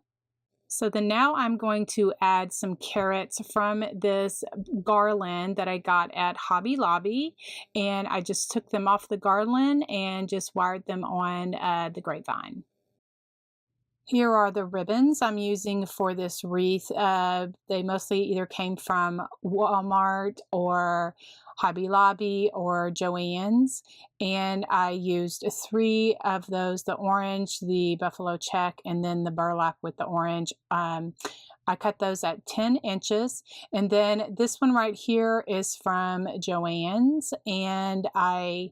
So then now I'm going to add some carrots from this garland that I got at Hobby Lobby, and I just took them off the garland and just wired them on the Grapevine. Here are the ribbons I'm using for this wreath. They mostly either came from Walmart or Hobby Lobby or Joann's, and I used 3 of those, the orange, the buffalo check, and then the burlap with the orange. I cut those at 10 inches, and then this one right here is from Joann's, and I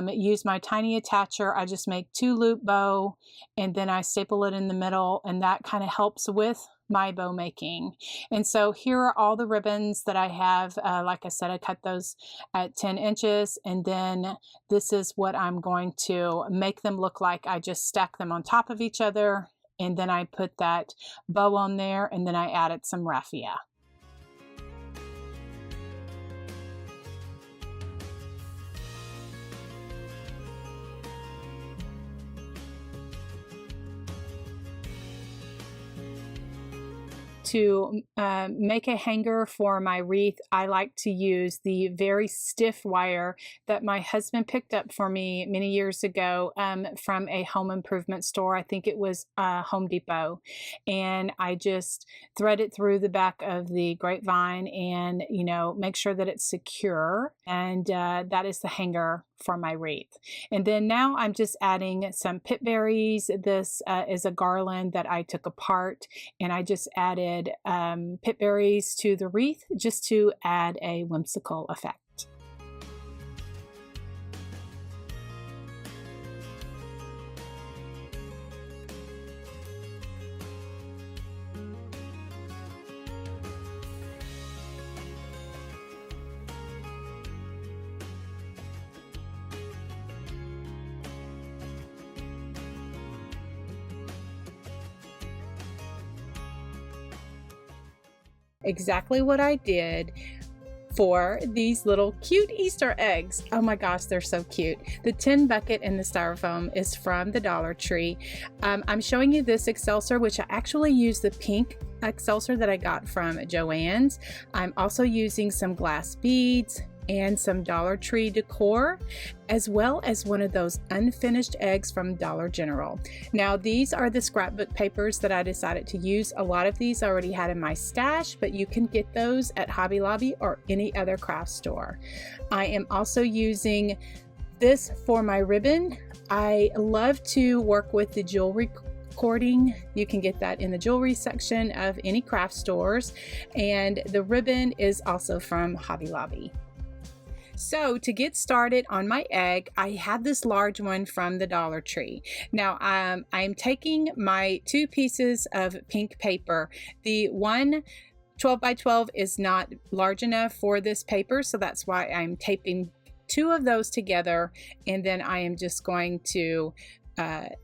use my tiny attacher. I just make 2 loop bow, and then I staple it in the middle, and that kind of helps with my bow making. And so here are all the ribbons that I have. Like I said, I cut those at 10 inches, and then this is what I'm going to make them look like. I just stack them on top of each other, and then I put that bow on there, and then I added some raffia. To make a hanger for my wreath, I like to use the very stiff wire that my husband picked up for me many years ago from a home improvement store. I think it was Home Depot. And I just thread it through the back of the Grapevine and, make sure that it's secure. And that is the hanger for my wreath. And then now I'm just adding some pit berries. This is a garland that I took apart, and I just added pit berries to the wreath just to add a whimsical effect. Exactly what I did for these little cute Easter eggs. Oh my gosh, they're so cute. The tin bucket and the styrofoam is from the Dollar Tree. I'm showing you this excelsior, which I actually use the pink excelsior that I got from Joann's. I'm also using some glass beads and some Dollar Tree decor, as well as one of those unfinished eggs from Dollar General. Now, these are the scrapbook papers that I decided to use. A lot of these I already had in my stash, but you can get those at Hobby Lobby or any other craft store. I am also using This for my ribbon. I love to work with the jewelry cording. You can get that in the jewelry section of any craft stores. And the ribbon is also from Hobby Lobby. So to get started on my egg, I had this large one from the Dollar Tree. Now I'm taking my 2 pieces of pink paper. The one 12 by 12 is not large enough for this paper, so that's why I'm taping 2 of those together, and then I am just going to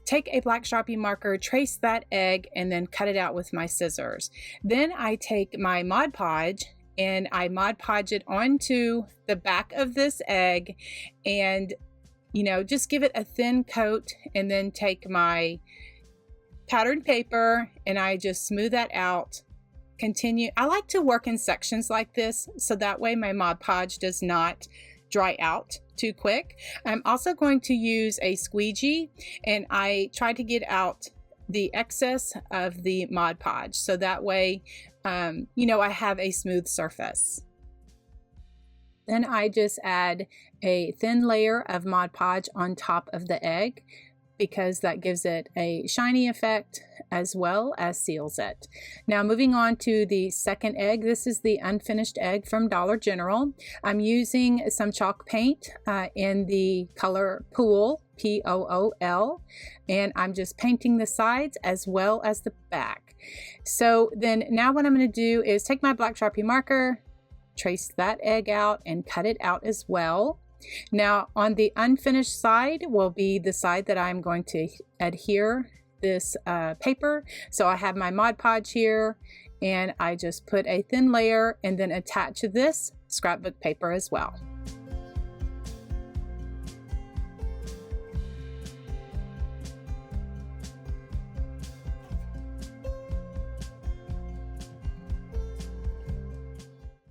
take a black Sharpie marker, trace that egg, and then cut it out with my scissors. Then I take my Mod Podge and I Mod Podge it onto the back of this egg, and just give it a thin coat, and then take my patterned paper and I just smooth that out. Continue. I like to work in sections like this, so that way my Mod Podge does not dry out too quick. I'm also going to use a squeegee, and I try to get out the excess of the Mod Podge, so that way I have a smooth surface. Then I just add a thin layer of Mod Podge on top of the egg, because that gives it a shiny effect as well as seals it. Now moving on to the second egg. This is the unfinished egg from Dollar General. I'm using some chalk paint in the color Pool, P-O-O-L, and I'm just painting the sides as well as the back. So then now what I'm going to do is take my black Sharpie marker, trace that egg out, and cut it out as well. Now on the unfinished side will be the side that I'm going to adhere this paper. So I have my Mod Podge here, and I just put a thin layer and then attach this scrapbook paper as well.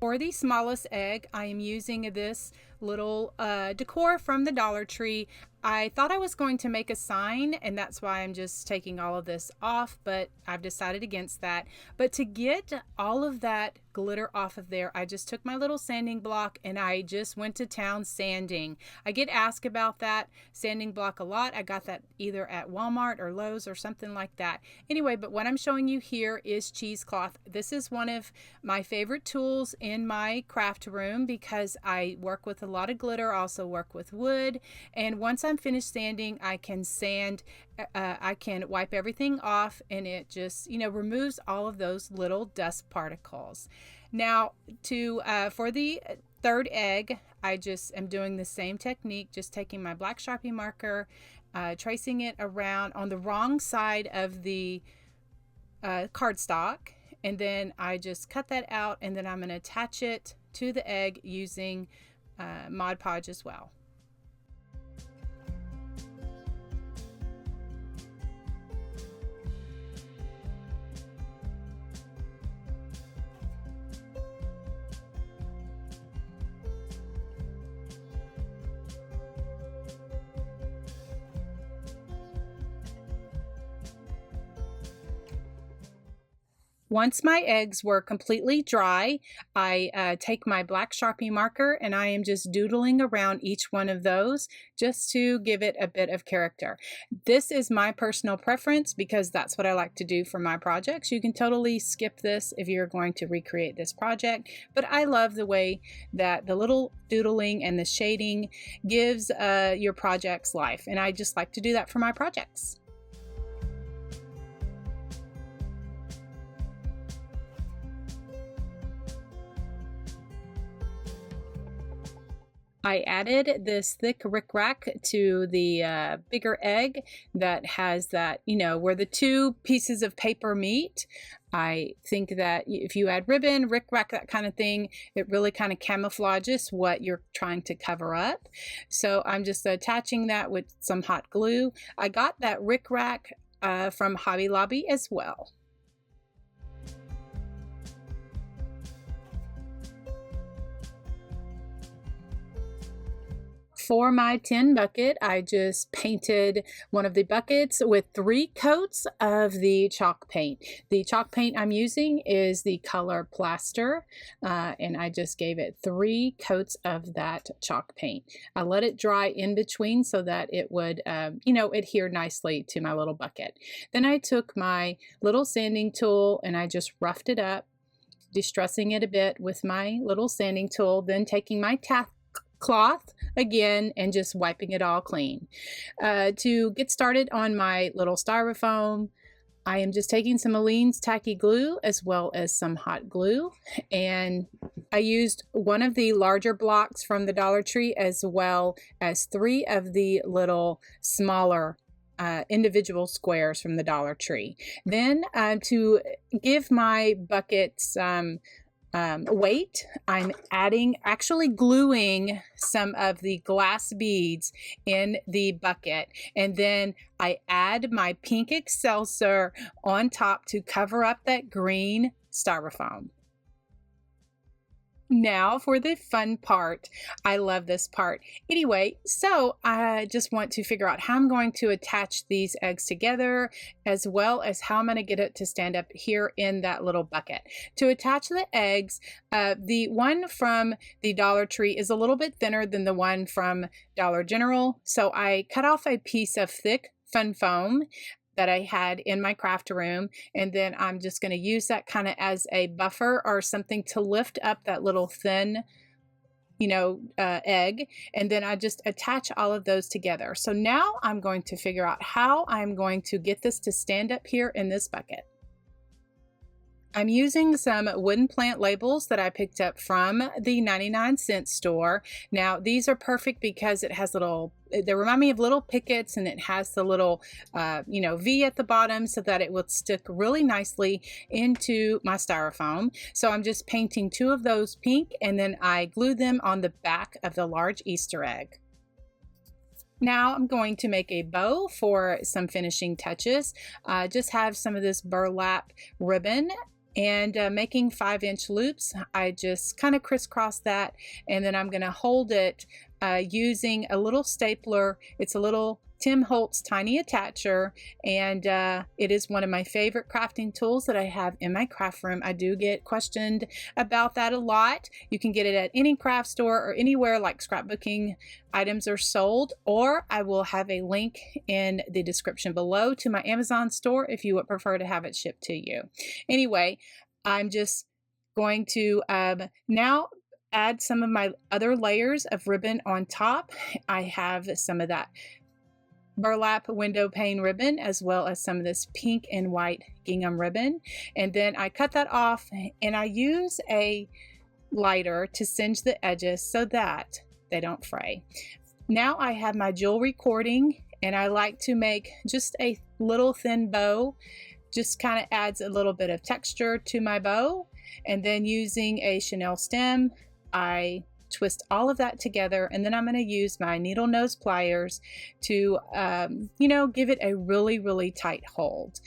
For the smallest egg, I am using this little decor from the Dollar Tree. I thought I was going to make a sign, and that's why I'm just taking all of this off, but I've decided against that. But to get all of that glitter off of there, I just took my little sanding block and I just went to town sanding. I get asked about that sanding block a lot. I got that either at Walmart or Lowe's or something like that. Anyway, but what I'm showing you here is cheesecloth. This is one of my favorite tools in my craft room because I work with a lot of glitter, also work with wood, and once I'm finished sanding, I can sand, I can wipe everything off, and it just removes all of those little dust particles. Now for the third egg, I just am doing the same technique, just taking my black Sharpie marker, tracing it around on the wrong side of the cardstock, and then I just cut that out, and then I'm going to attach it to the egg using Mod Podge as well. Once my eggs were completely dry, I take my black Sharpie marker and I am just doodling around each one of those just to give it a bit of character. This is my personal preference because that's what I like to do for my projects. You can totally skip this if you're going to recreate this project, but I love the way that the little doodling and the shading gives your projects life, and I just like to do that for my projects. I added this thick rickrack to the bigger egg that has that, where the 2 pieces of paper meet. I think that if you add ribbon, rickrack, that kind of thing, it really kind of camouflages what you're trying to cover up. So I'm just attaching that with some hot glue. I got that rickrack from Hobby Lobby as well. for my tin bucket, I just painted one of the buckets with 3 coats of the chalk paint. The chalk paint I'm using is the color Plaster, and I just gave it 3 coats of that chalk paint. I let it dry in between so that it would, adhere nicely to my little bucket. Then I took my little sanding tool and I just roughed it up, distressing it a bit with my little sanding tool, then taking my tack cloth again and just wiping it all clean. To get started on my little styrofoam, I am just taking some Aleene's tacky glue as well as some hot glue, and I used one of the larger blocks from the Dollar Tree as well as 3 of the little smaller individual squares from the Dollar Tree. Then to give my buckets weight, I'm actually gluing some of the glass beads in the bucket, and then I add my pink Excelsior on top to cover up that green styrofoam. Now for the fun part. I love this part. Anyway, so I just want to figure out how I'm going to attach these eggs together, as well as how I'm going to get it to stand up here in that little bucket. To attach the eggs, the one from the Dollar Tree is a little bit thinner than the one from Dollar General, so I cut off a piece of thick fun foam that I had in my craft room, and then I'm just going to use that kind of as a buffer or something to lift up that little thin egg, and then I just attach all of those together. So now I'm going to figure out how I'm going to get this to stand up here in this bucket. I'm using some wooden plant labels that I picked up from the 99-cent store. Now these are perfect because it has they remind me of little pickets, and it has the little V at the bottom so that it will stick really nicely into my styrofoam. So I'm just painting 2 of those pink, and then I glue them on the back of the large Easter egg. Now I'm going to make a bow for some finishing touches. Just have some of this burlap ribbon, and making 5-inch loops. I just kind of crisscross that, and then I'm going to hold it using a little stapler. It's a little Tim Holtz tiny attacher, and it is one of my favorite crafting tools that I have in my craft room. I do get questioned about that a lot. You can get it at any craft store or anywhere like scrapbooking items are sold, or I will have a link in the description below to my Amazon store if you would prefer to have it shipped to you. Anyway, I'm just going to now add some of my other layers of ribbon on top. I have some of that burlap window pane ribbon, as well as some of this pink and white gingham ribbon, and then I cut that off, and I use a lighter to singe the edges so that they don't fray. Now I have my jewelry cording, and I like to make just a little thin bow. Just kind of adds a little bit of texture to my bow, and then using a chenille stem, I twist all of that together, and then I'm going to use my needle nose pliers to give it a really tight hold.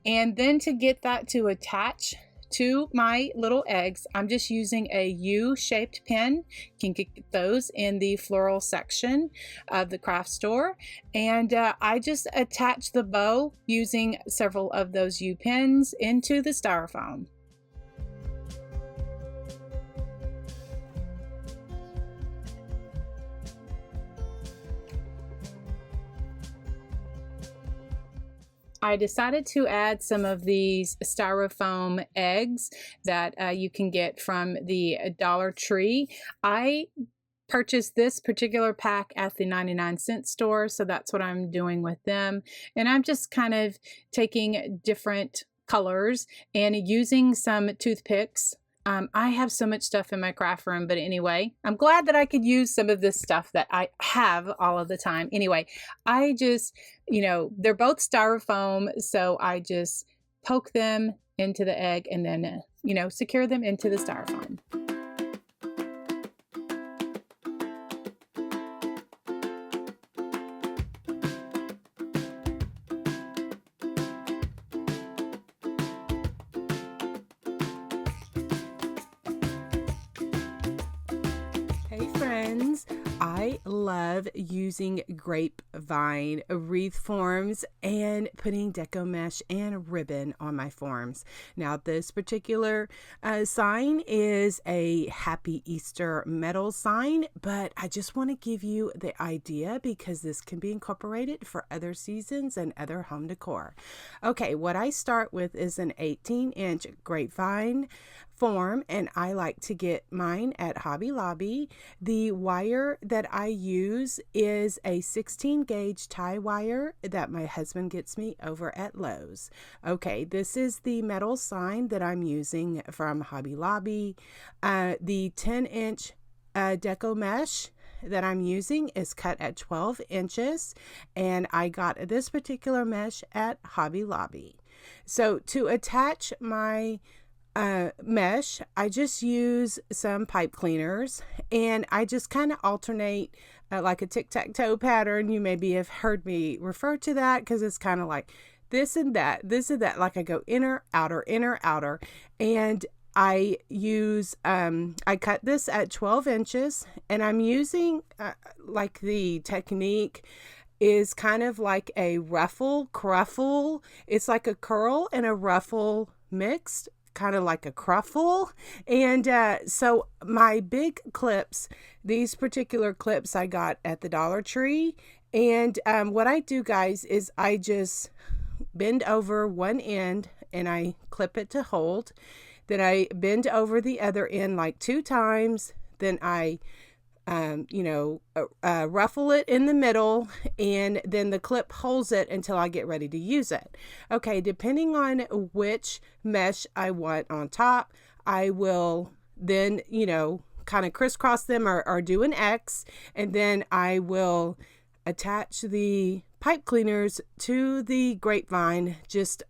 And then to get that to attach to my little eggs, I'm just using a U-shaped pin. You can get those in the floral section of the craft store, and I just attach the bow using several of those U-pins into the styrofoam. I decided to add some of these styrofoam eggs that you can get from the Dollar Tree. I purchased this particular pack at the 99-cent store, so that's what I'm doing with them. And I'm just kind of taking different colors and using some toothpicks. I have so much stuff in my craft room, but anyway, I'm glad that I could use some of this stuff that I have all of the time. Anyway, I just, they're both styrofoam, so I just poke them into the egg and then, secure them into the styrofoam. love using Grapevine wreath forms and putting deco mesh and ribbon on my forms. Now, this particular sign is a Happy Easter metal sign, but I just want to give you the idea because this can be incorporated for other seasons and other home decor. Okay, what I start with is an 18-inch Grapevine form, and I like to get mine at Hobby Lobby. The wire that I use is a 16 gauge tie wire that my husband gets me over at Lowe's. Okay, this is the metal sign that I'm using from Hobby Lobby. The 10-inch deco mesh that I'm using is cut at 12 inches, and I got this particular mesh at Hobby Lobby. So to attach my mesh, I just use some pipe cleaners, and I just kind of alternate like a tic-tac-toe pattern. You maybe have heard me refer to that because it's kind of like this and that, like I go inner, outer, and I use, I cut this at 12 inches, and I'm using like the technique is kind of like a cruffle. It's like a curl and a ruffle mixed, kind of like a cruffle. And so my big clips, these particular clips I got at the Dollar Tree. And what I do, guys, is I just bend over one end and I clip it to hold. Then I bend over the other end like 2 times. Then I ruffle it in the middle, and then the clip holds it until I get ready to use it. Okay, depending on which mesh I want on top, I will then, kind of crisscross them or do an X, and then I will attach the pipe cleaners to the grapevine, just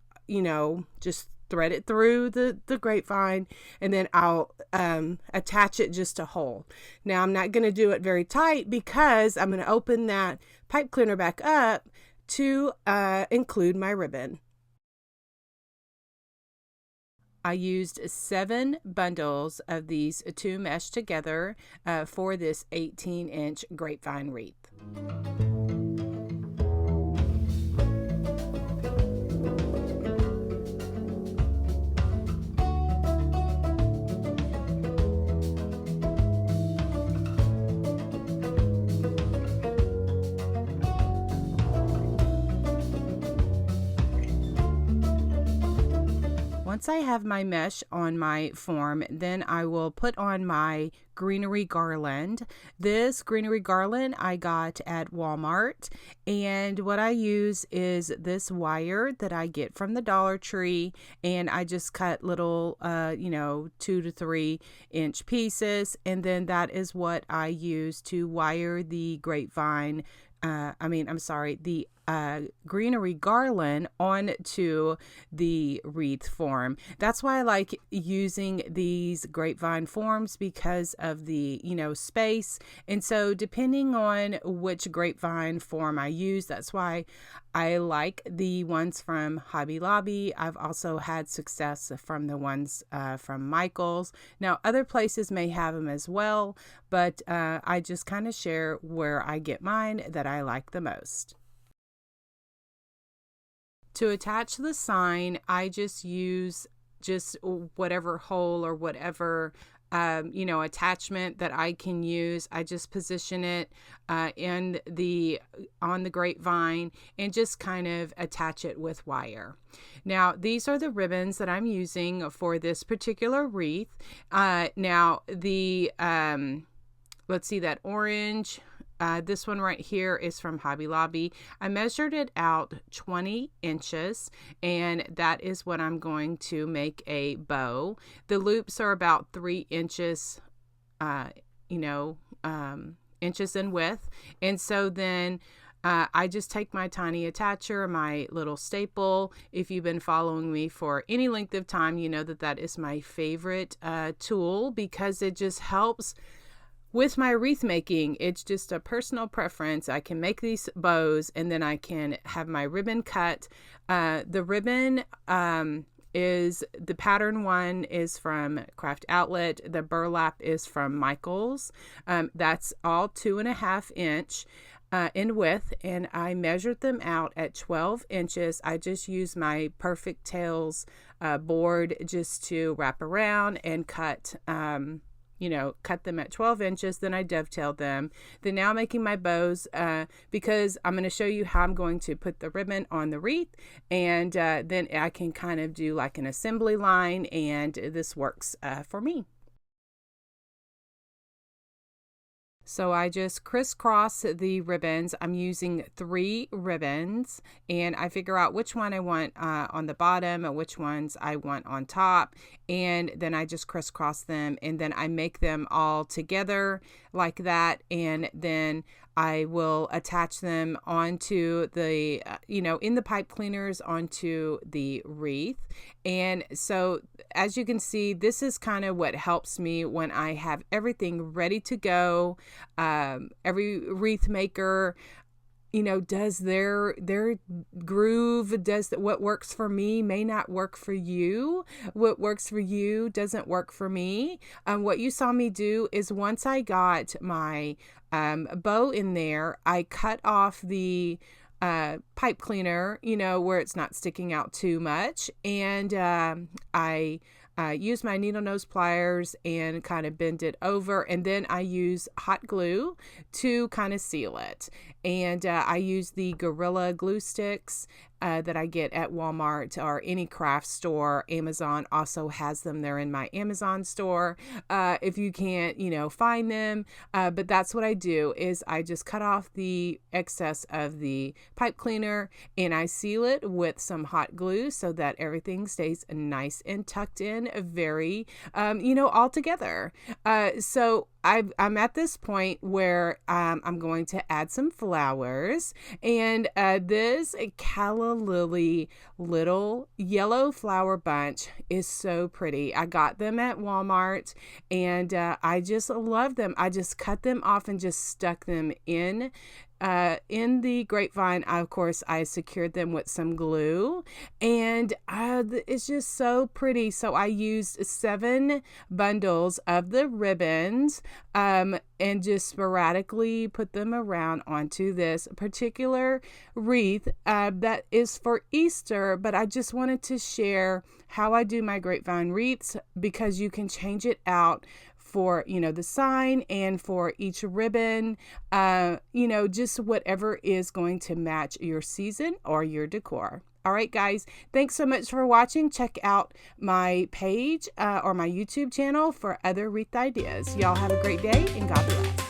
thread it through the grapevine, and then I'll attach it just to hold. Now, I'm not going to do it very tight because I'm going to open that pipe cleaner back up to include my ribbon. I used 7 bundles of these 2 mesh together for this 18-inch grapevine wreath. Once I have my mesh on my form, then I will put on my greenery garland. This greenery garland I got at Walmart, and what I use is this wire that I get from the Dollar Tree, and I just cut little 2 to 3 inch pieces, and then that is what I use to wire the grapevine the greenery garland onto the wreath form. That's why I like using these grapevine forms, because of the space. And so depending on which grapevine form I use, that's why I like the ones from Hobby Lobby. I've also had success from the ones from Michael's. Now, other places may have them as well, but I just kind of share where I get mine that I like the most. To attach the sign, I just use whatever hole or whatever attachment that I can use. I just position it on the grapevine and just kind of attach it with wire. Now, these are the ribbons that I'm using for this particular wreath. Now, let's see, that orange. This one right here is from Hobby Lobby. I measured it out 20 inches, and that is what I'm going to make a bow. The loops are about 3 inches, inches in width. And so then I just take my tiny attacher, my little staple. If you've been following me for any length of time, you know that is my favorite tool, because it just helps with my wreath making. It's just a personal preference. I can make these bows, and then I can have my ribbon cut. The ribbon is, the pattern one is from Craft Outlet. The burlap is from Michael's. That's all 2.5 inch in width, and I measured them out at 12 inches. I just used my Perfect Tails board just to wrap around and cut cut them at 12 inches. Then I dovetailed them. Then now I'm making my bows because I'm going to show you how I'm going to put the ribbon on the wreath, and then I can kind of do like an assembly line, and this works for me. So I just crisscross the ribbons. I'm using 3 ribbons, and I figure out which one I want on the bottom and which ones I want on top, and then I just crisscross them, and then I make them all together like that, and then I will attach them onto the, in the pipe cleaners onto the wreath. And so as you can see, this is kind of what helps me when I have everything ready to go. Every wreath maker, does their groove, does what works for me may not work for you. What works for you doesn't work for me. What you saw me do is once I got my bow in there, I cut off the pipe cleaner, where it's not sticking out too much, and I use my needle nose pliers and kind of bend it over, and then I use hot glue to kind of seal it. And I use the Gorilla glue sticks that I get at Walmart or any craft store. Amazon also has them. They're in my Amazon store if you can't, find them. But that's what I do, is I just cut off the excess of the pipe cleaner and I seal it with some hot glue so that everything stays nice and tucked in, very, all together. So I'm at this point where I'm going to add some flowers, and this calla lily little yellow flower bunch is so pretty. I got them at Walmart, and I just love them. I just cut them off and just stuck them in the Grapevine. Of course, I secured them with some glue, and it's just so pretty. So I used 7 bundles of the ribbons and just sporadically put them around onto this particular wreath that is for Easter. But I just wanted to share how I do my Grapevine wreaths, because you can change it out for, the sign and for each ribbon, just whatever is going to match your season or your decor. All right, guys, thanks so much for watching. Check out my page or my YouTube channel for other wreath ideas. Y'all have a great day, and God bless.